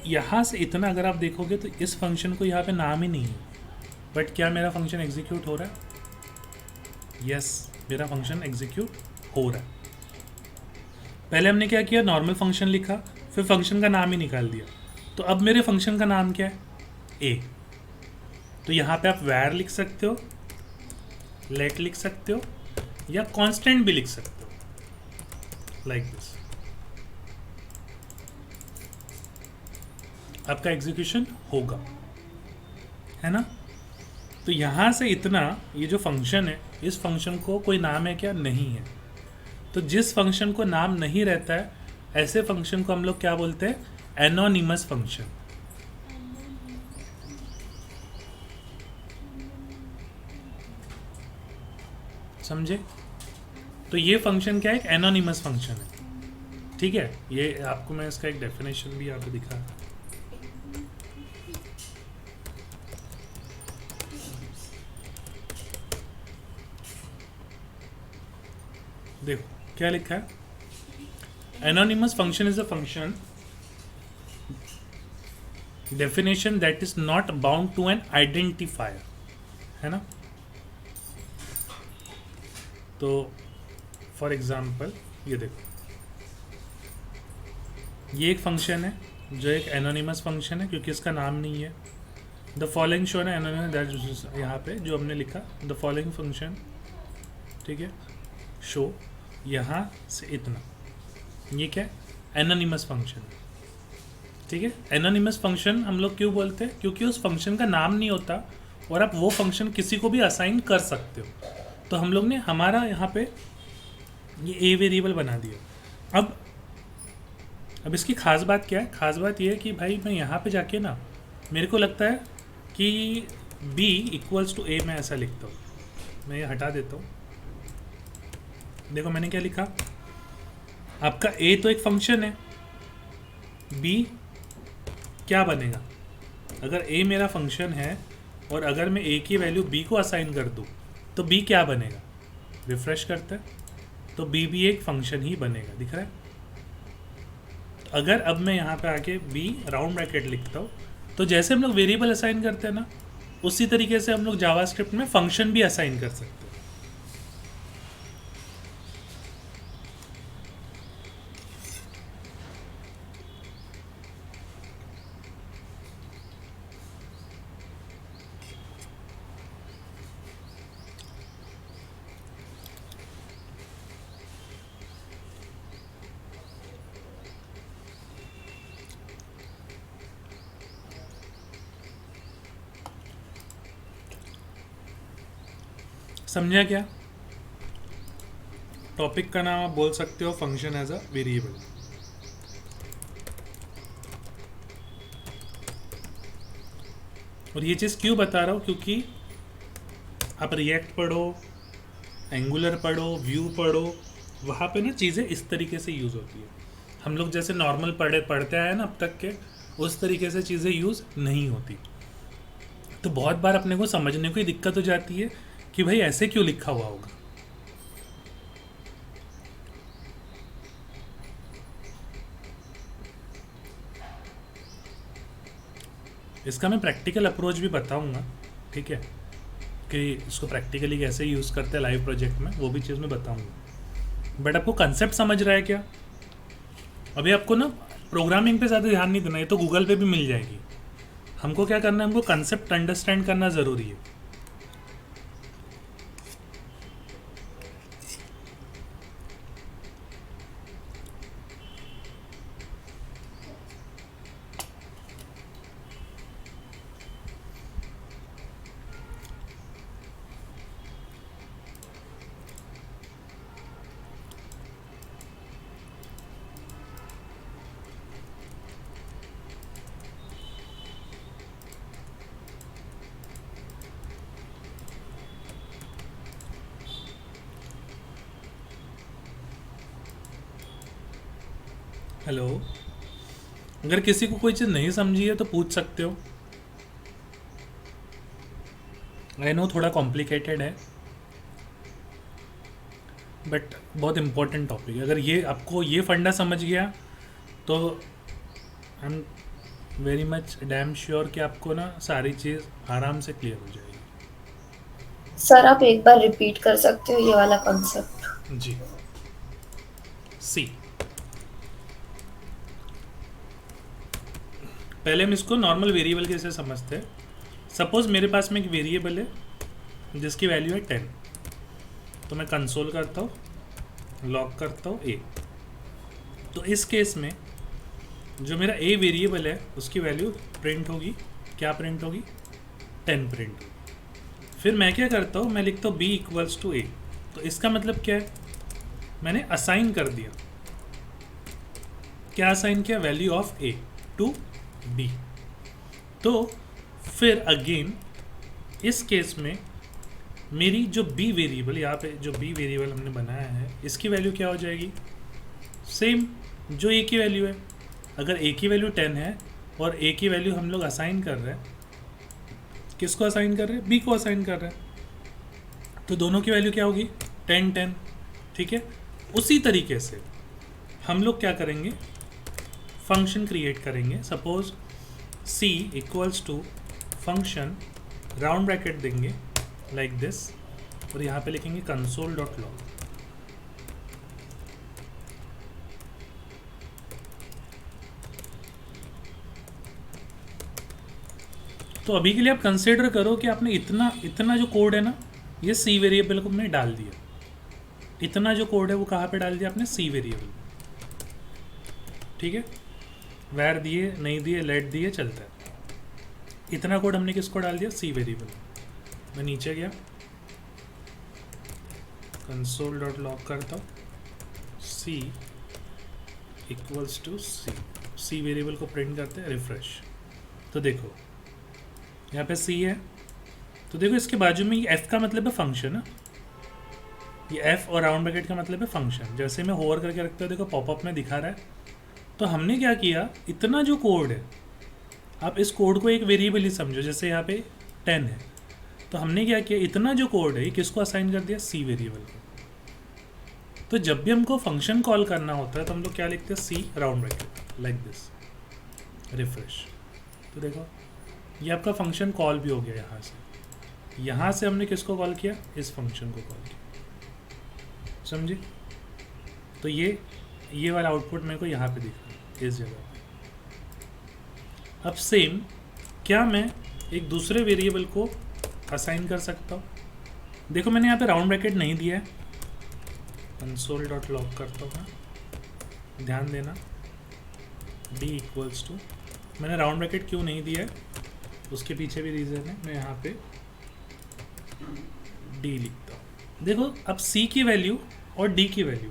यहाँ से इतना अगर आप देखोगे तो इस फंक्शन को यहाँ पे नाम ही नहीं है, बट क्या मेरा फंक्शन एग्जीक्यूट हो रहा है? यस, मेरा फंक्शन एग्जीक्यूट हो रहा है। पहले हमने क्या किया, नॉर्मल फंक्शन लिखा, फिर फंक्शन का नाम ही निकाल दिया। तो अब मेरे फंक्शन का नाम क्या है, ए। तो यहाँ पे आप वैर लिख सकते हो, लेट लिख सकते हो, या कांस्टेंट भी लिख सकते हो, लाइक दिस। आपका एग्जीक्यूशन होगा, है ना। तो यहाँ से इतना, ये जो फंक्शन है, इस फंक्शन को कोई नाम है क्या? नहीं है। तो जिस फंक्शन को नाम नहीं रहता है, ऐसे फंक्शन को हम लोग क्या बोलते हैं? Anonymous function. समझे? तो ये फंक्शन क्या है? एक एनोनिमस फंक्शन है, ठीक है। ये आपको मैं इसका एक डेफिनेशन भी यहाँ पे दिखा। देखो क्या लिखा है, anonymous function is a function definition that is not bound to an identifier, है ना। तो फॉर एग्जाम्पल ये देखो, ये एक फंक्शन है जो एक एनोनिमस फंक्शन है क्योंकि इसका नाम नहीं है। द फॉलोइंग शो है एनोनिमस, दैट यहाँ पे जो हमने लिखा, द फॉलोइंग फंक्शन, ठीक है, शो यहाँ से इतना, ये क्या है? एनोनिमस फंक्शन, ठीक है। एनोनिमस फंक्शन हम लोग क्यों बोलते हैं? क्योंकि उस फंक्शन का नाम नहीं होता और आप वो फंक्शन किसी को भी असाइन कर सकते हो। तो हम लोग ने हमारा यहाँ पे ये ए वेरिएबल बना दिया। अब इसकी खास बात क्या है? खास बात ये है कि भाई मैं यहाँ पे जाके ना, मेरे को लगता है कि b इक्वल्स टू ए, मैं ऐसा लिखता हूँ, मैं ये हटा देता हूँ। देखो मैंने क्या लिखा, आपका a तो एक फंक्शन है, b क्या बनेगा? अगर a मेरा फंक्शन है और अगर मैं a की वैल्यू b को असाइन कर दूँ तो b क्या बनेगा? रिफ्रेश करते हैं तो b भी एक फंक्शन ही बनेगा, दिख रहा है। तो अगर अब मैं यहाँ पे आके b राउंड ब्रैकेट लिखता हूँ, तो जैसे हम लोग वेरिएबल असाइन करते हैं ना, उसी तरीके से हम लोग जावास्क्रिप्ट में फंक्शन भी असाइन कर सकते हैं। समझा क्या? टॉपिक का नाम आप बोल सकते हो फंक्शन एज अ वेरिएबल। और ये चीज़ क्यों बता रहा हूँ? क्योंकि आप रिएक्ट पढ़ो, एंगुलर पढ़ो, व्यू पढ़ो, वहाँ पे ना चीज़ें इस तरीके से यूज़ होती है। हम लोग जैसे नॉर्मल पढ़ते आए ना अब तक के, उस तरीके से चीज़ें यूज़ नहीं होती। तो बहुत बार अपने को समझने को ही दिक्कत हो जाती है कि भाई ऐसे क्यों लिखा हुआ होगा। इसका मैं प्रैक्टिकल अप्रोच भी बताऊंगा, ठीक है, कि इसको प्रैक्टिकली कैसे यूज़ करते हैं लाइव प्रोजेक्ट में, वो भी चीज़ मैं बताऊंगा। बट आपको कंसेप्ट समझ रहा है क्या? अभी आपको ना प्रोग्रामिंग पे ज़्यादा ध्यान नहीं देना, ये तो गूगल पे भी मिल जाएगी। हमको क्या करना है? हमको कंसेप्ट अंडरस्टैंड करना ज़रूरी है। हेलो, अगर किसी को कोई चीज़ नहीं समझी है तो पूछ सकते हो। आई नो थोड़ा कॉम्प्लिकेटेड है, बट बहुत इंपॉर्टेंट टॉपिक है। अगर ये आपको ये फंडा समझ गया तो I am very much damn sure कि आपको ना सारी चीज़ आराम से क्लियर हो जाएगी। सर आप एक बार रिपीट कर सकते हो ये वाला कॉन्सेप्ट? जी, सी, पहले हम इसको नॉर्मल वेरिएबल कैसे समझते हैं। सपोज मेरे पास में एक वेरिएबल है जिसकी वैल्यू है 10, तो मैं कंसोल करता हूँ, लॉग करता हूँ ए। तो इस केस में जो मेरा ए वेरिएबल है उसकी वैल्यू प्रिंट होगी, क्या प्रिंट होगी, 10 प्रिंट होगी। फिर मैं क्या करता हूँ, मैं लिखता हूँ बी इक्वल्स टू ए। तो इसका मतलब क्या है, मैंने असाइन कर दिया, क्या असाइन किया, value of a to b. तो फिर अगेन इस केस में मेरी जो बी वेरिएबल, यहाँ पे जो बी वेरिएबल हमने बनाया है, इसकी वैल्यू क्या हो जाएगी, सेम जो ए की वैल्यू है। अगर ए की वैल्यू 10 है और ए की वैल्यू हम लोग असाइन कर रहे हैं, किसको असाइन कर रहे हैं, बी को असाइन कर रहे हैं, तो दोनों की वैल्यू क्या होगी, 10 10। ठीक है, उसी तरीके से हम लोग क्या करेंगे, फंक्शन क्रिएट करेंगे। Suppose c equals to function, round bracket देंगे लाइक दिस, और यहाँ पे लिखेंगे कंसोल डॉट लॉग। तो अभी के लिए आप कंसिडर करो कि आपने इतना जो कोड है ना, ये सी वेरिएबल को में डाल दिया। इतना जो कोड है वो कहाँ पे डाल दिया आपने, सी वेरिएबल। ठीक है, वैर दिए नहीं दिए, लेट दिए, चलता है। इतना कोड हमने किसको डाल दिया, सी वेरिएबल। मैं नीचे गया, कंसोल डॉट लॉग करता हूँ, सी इक्वल्स टू सी वेरिएबल को प्रिंट करते हैं, रिफ्रेश। तो देखो यहाँ पे सी है, तो देखो इसके बाजू में ये एफ का मतलब है फंक्शन है, ये एफ और राउंड ब्रैकेट का मतलब है फंक्शन। जैसे मैं होवर करके रखता हूँ, देखो पॉपअप में दिखा रहा है। तो हमने क्या किया, इतना जो कोड है, आप इस कोड को एक वेरिएबल ही समझो। जैसे यहाँ पे 10 है, तो हमने क्या किया, इतना जो कोड है ये किसको असाइन कर दिया, सी वेरिएबल को। तो जब भी हमको फंक्शन कॉल करना होता है तो हम लोग क्या लिखते हैं, see round bracket like this, refresh. तो देखो ये आपका फंक्शन कॉल भी हो गया। यहाँ से हमने किसको कॉल किया, इस फंक्शन को कॉल किया, समझे। तो ये वाला आउटपुट मेरे को यहाँ पे दिख रहा है इस जगह पे। अब सेम क्या मैं एक दूसरे वेरिएबल को असाइन कर सकता हूँ। देखो मैंने यहाँ पे राउंड ब्रैकेट नहीं दिया है, कंसोल डॉट लॉग करता हूँ मैं, ध्यान देना, डी इक्वल्स टू, मैंने राउंड ब्रैकेट क्यों नहीं दिया है उसके पीछे भी रीज़न है। मैं यहाँ पे डी लिखता हूँ। देखो अब सी की वैल्यू और डी की वैल्यू,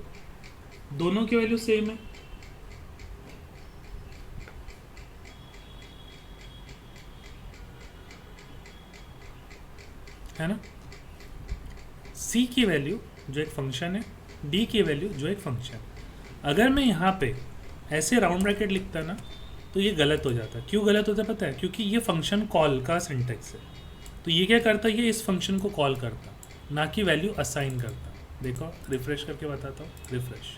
दोनों की वैल्यू सेम है ना। सी की वैल्यू जो एक फंक्शन है, डी की वैल्यू जो एक फंक्शन। अगर मैं यहाँ पे ऐसे राउंड ब्रैकेट लिखता ना तो ये गलत हो जाता। क्यों गलत होता पता है, क्योंकि ये फंक्शन कॉल का सिंटेक्स है। तो ये क्या करता, ये इस फंक्शन को कॉल करता, ना कि वैल्यू असाइन करता। देखो रिफ्रेश करके बताता हूँ, रिफ्रेश,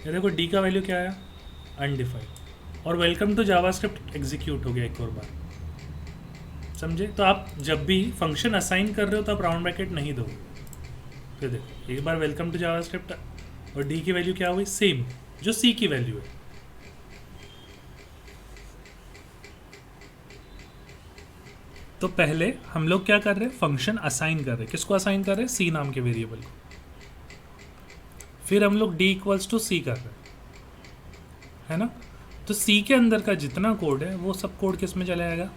ये देखो डी का वैल्यू क्या आया, अनडिफाइंड, और वेलकम टू जावास्क्रिप्ट एग्जीक्यूट हो गया एक और बार, समझे। तो आप जब भी फंक्शन असाइन कर रहे हो तो आप राउंड ब्रैकेट नहीं दोगे। फिर देखो एक बार वेलकम टू जावास्क्रिप्ट, और डी की वैल्यू क्या हुई, सेम जो सी की वैल्यू है। तो पहले हम लोग क्या कर रहे हैं, फंक्शन असाइन कर रहे हैं। किसको असाइन कर रहे हैं, सी नाम के वेरिएबल को। फिर हम लोग डी इक्वल्स टू सी कर रहे हैं, है ना। तो सी के अंदर का जितना कोड है वो सब कोड किस में चला जाएगा,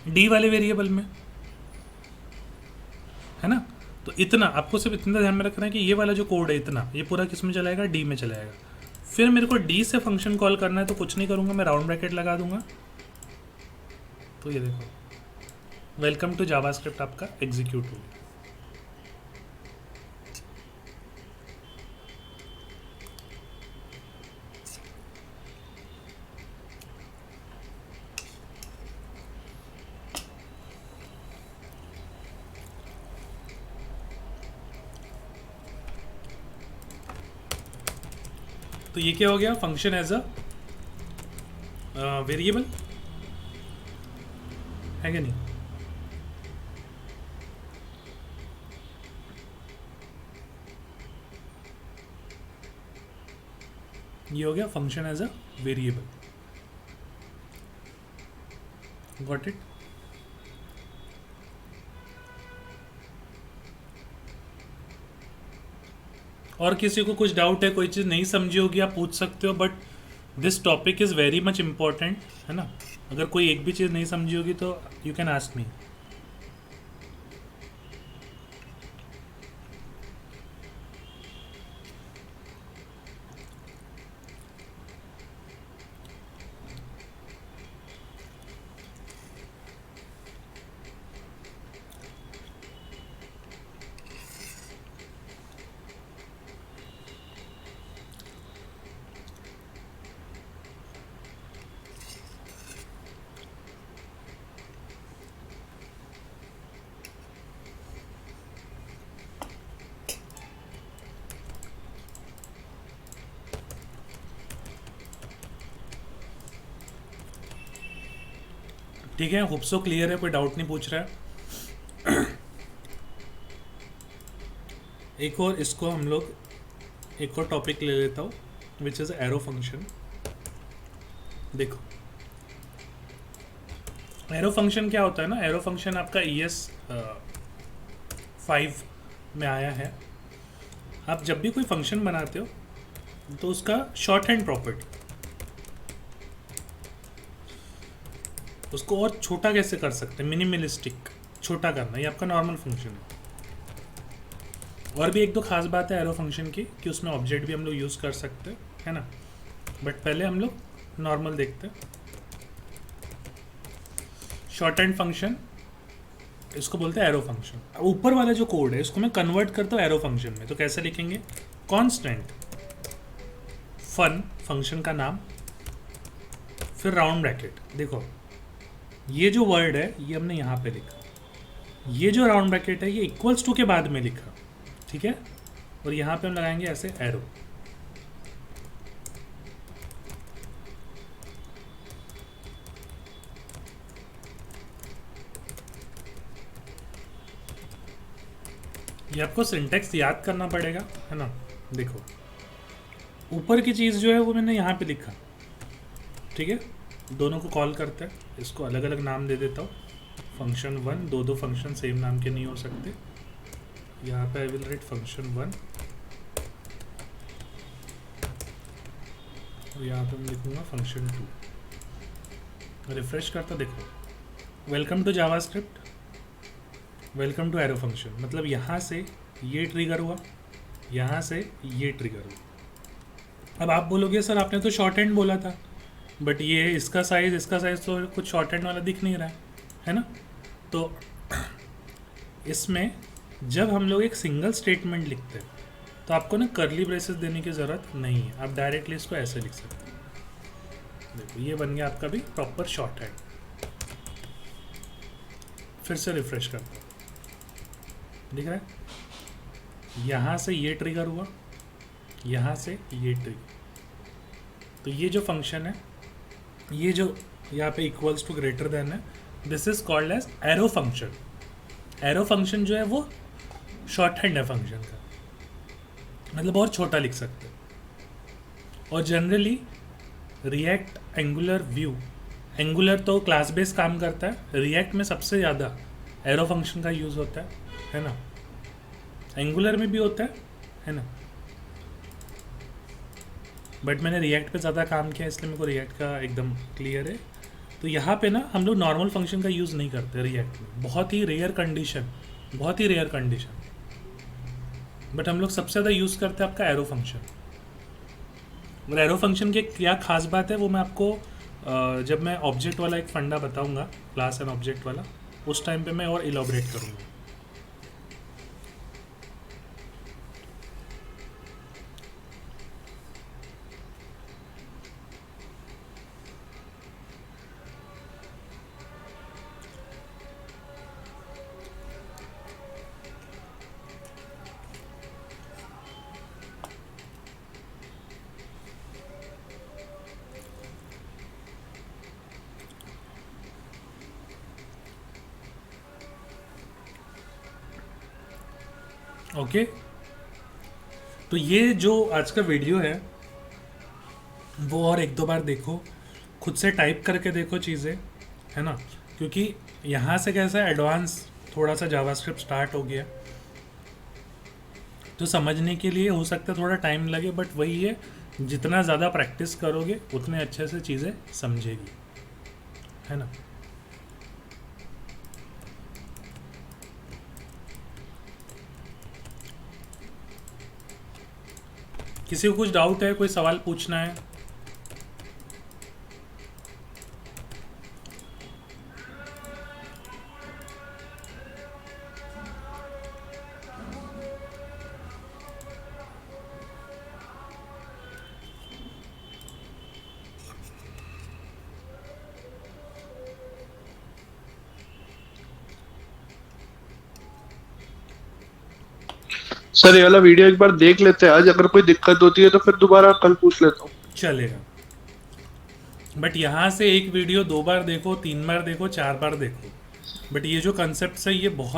डी वाले वेरिएबल में, है ना। तो इतना आपको सिर्फ इतना ध्यान में रखना है कि ये वाला जो कोड है इतना, ये पूरा किस में चला जाएगा, डी में चला जाएगा। फिर मेरे को डी से फंक्शन कॉल करना है तो कुछ नहीं करूँगा, मैं राउंड ब्रैकेट लगा दूंगा। तो ये देखो वेलकम टू जावास्क्रिप्ट आपका एग्जीक्यूट हो गया। तो ये क्या हो गया, फंक्शन एज अ वेरिएबल, है क्या नहीं? ये हो गया function as a variable, got it? और किसी को कुछ डाउट है, कोई चीज़ नहीं समझी होगी, आप पूछ सकते हो, but this topic is very much important, है ना? अगर कोई एक भी चीज़ नहीं समझी होगी तो यू कैन आस्क मी। ठीक है, होप सो क्लियर है, कोई डाउट नहीं पूछ रहा है। एक और इसको हम लोग एक और टॉपिक ले लेता हूँ, विच इज़ एरो फंक्शन। देखो एरो फंक्शन क्या होता है ना, एरो फंक्शन आपका ES 5 में आया है। आप जब भी कोई फंक्शन बनाते हो तो उसका शॉर्ट हैंड प्रॉपर्टी, उसको और छोटा कैसे कर सकते हैं, मिनिमलिस्टिक छोटा करना, ये आपका नॉर्मल फंक्शन है। और भी एक दो खास बात है एरो फंक्शन की कि उसमें ऑब्जेक्ट भी हम लोग यूज़ कर सकते हैं, है ना? बट पहले हम लोग नॉर्मल देखते हैं। शॉर्ट हैंड फंक्शन, इसको बोलते हैं एरो फंक्शन। ऊपर वाला जो कोड है इसको मैं कन्वर्ट करता हूँ एरो फंक्शन में, तो कैसे लिखेंगे? कांस्टेंट फन, फंक्शन का नाम, फिर राउंड ब्रैकेट। देखो ये जो वर्ड है ये हमने यहाँ पे लिखा, ये जो राउंड ब्रैकेट है ये इक्वल्स टू के बाद में लिखा, ठीक है? और यहाँ पे हम लगाएंगे ऐसे एरो। ये आपको सिंटेक्स याद करना पड़ेगा, है ना? देखो ऊपर की चीज़ जो है वो मैंने यहाँ पे लिखा, ठीक है? दोनों को कॉल करते हैं, इसको अलग अलग नाम दे देता हूँ। फंक्शन 1, दो फंक्शन सेम नाम के नहीं हो सकते। यहाँ पे आई विल राइट फंक्शन 1 और यहाँ पे मैं लिखूँगा फंक्शन 2। रिफ्रेश करता, देखो welcome to JavaScript, welcome to arrow function. मतलब यहाँ से ये ट्रिगर हुआ, यहाँ से ये ट्रिगर हुआ। अब आप बोलोगे सर आपने तो शॉर्ट हैंड बोला था, बट ये इसका साइज़ तो कुछ शॉर्ट हैंड वाला दिख नहीं रहा है ना? तो इसमें जब हम लोग एक सिंगल स्टेटमेंट लिखते हैं तो आपको ना कर्ली ब्रेसेस देने की ज़रूरत नहीं है, आप डायरेक्टली इसको ऐसे लिख सकते हैं। देखो ये बन गया आपका भी प्रॉपर शॉर्ट हैंड। फिर से रिफ्रेश करते हैं, दिख रहा है? यहाँ से ये ट्रिगर हुआ, यहाँ से ये ट्रिगर। तो ये जो फंक्शन है, ये जो यहाँ पे इक्वल्स टू ग्रेटर देन है, this is called as arrow function. Arrow function जो है वो शॉर्ट हैंड है फंक्शन का, मतलब और छोटा लिख सकते हैं। और generally react, angular, view, angular तो क्लास बेस काम करता है, रिएक्ट में सबसे ज़्यादा एरो फंक्शन का यूज़ होता है ना? एंगुलर में भी होता है ना? बट मैंने रिएक्ट पे ज़्यादा काम किया इसलिए मेरे को रिएक्ट का एकदम क्लियर है। तो यहाँ पे ना हम लोग नॉर्मल फंक्शन का यूज़ नहीं करते रिएक्ट में, बहुत ही रेयर कंडीशन, बट हम लोग सबसे ज़्यादा यूज़ करते हैं आपका एरो फंक्शन। और एरो फंक्शन की क्या खास बात है वो मैं आपको जब मैं ऑब्जेक्ट वाला एक फंडा बताऊंगा, क्लास एंड ऑब्जेक्ट वाला, उस टाइम पे मैं और इलॉबरेट करूँगा। ओके, तो ये जो आज का वीडियो है वो और एक दो बार देखो, खुद से टाइप करके देखो चीज़ें, है ना, क्योंकि यहाँ से कैसा एडवांस थोड़ा सा जावास्क्रिप्ट स्टार्ट हो गया, तो समझने के लिए हो सकता है थोड़ा टाइम लगे, बट वही है, जितना ज़्यादा प्रैक्टिस करोगे उतने अच्छे से चीज़ें समझेगी, है ना। किसी को कुछ डाउट है, कोई सवाल पूछना है? सर ये वाला वीडियो एक बार देख लेते हैं आज, अगर कोई दिक्कत होती है तो फिर दोबारा कल पूछ लेता हूँ। चलेगा, बट यहाँ से एक वीडियो 2 बार देखो, 3 बार देखो, 4 बार देखो, बट ये जो कंसेप्ट है ये बहुत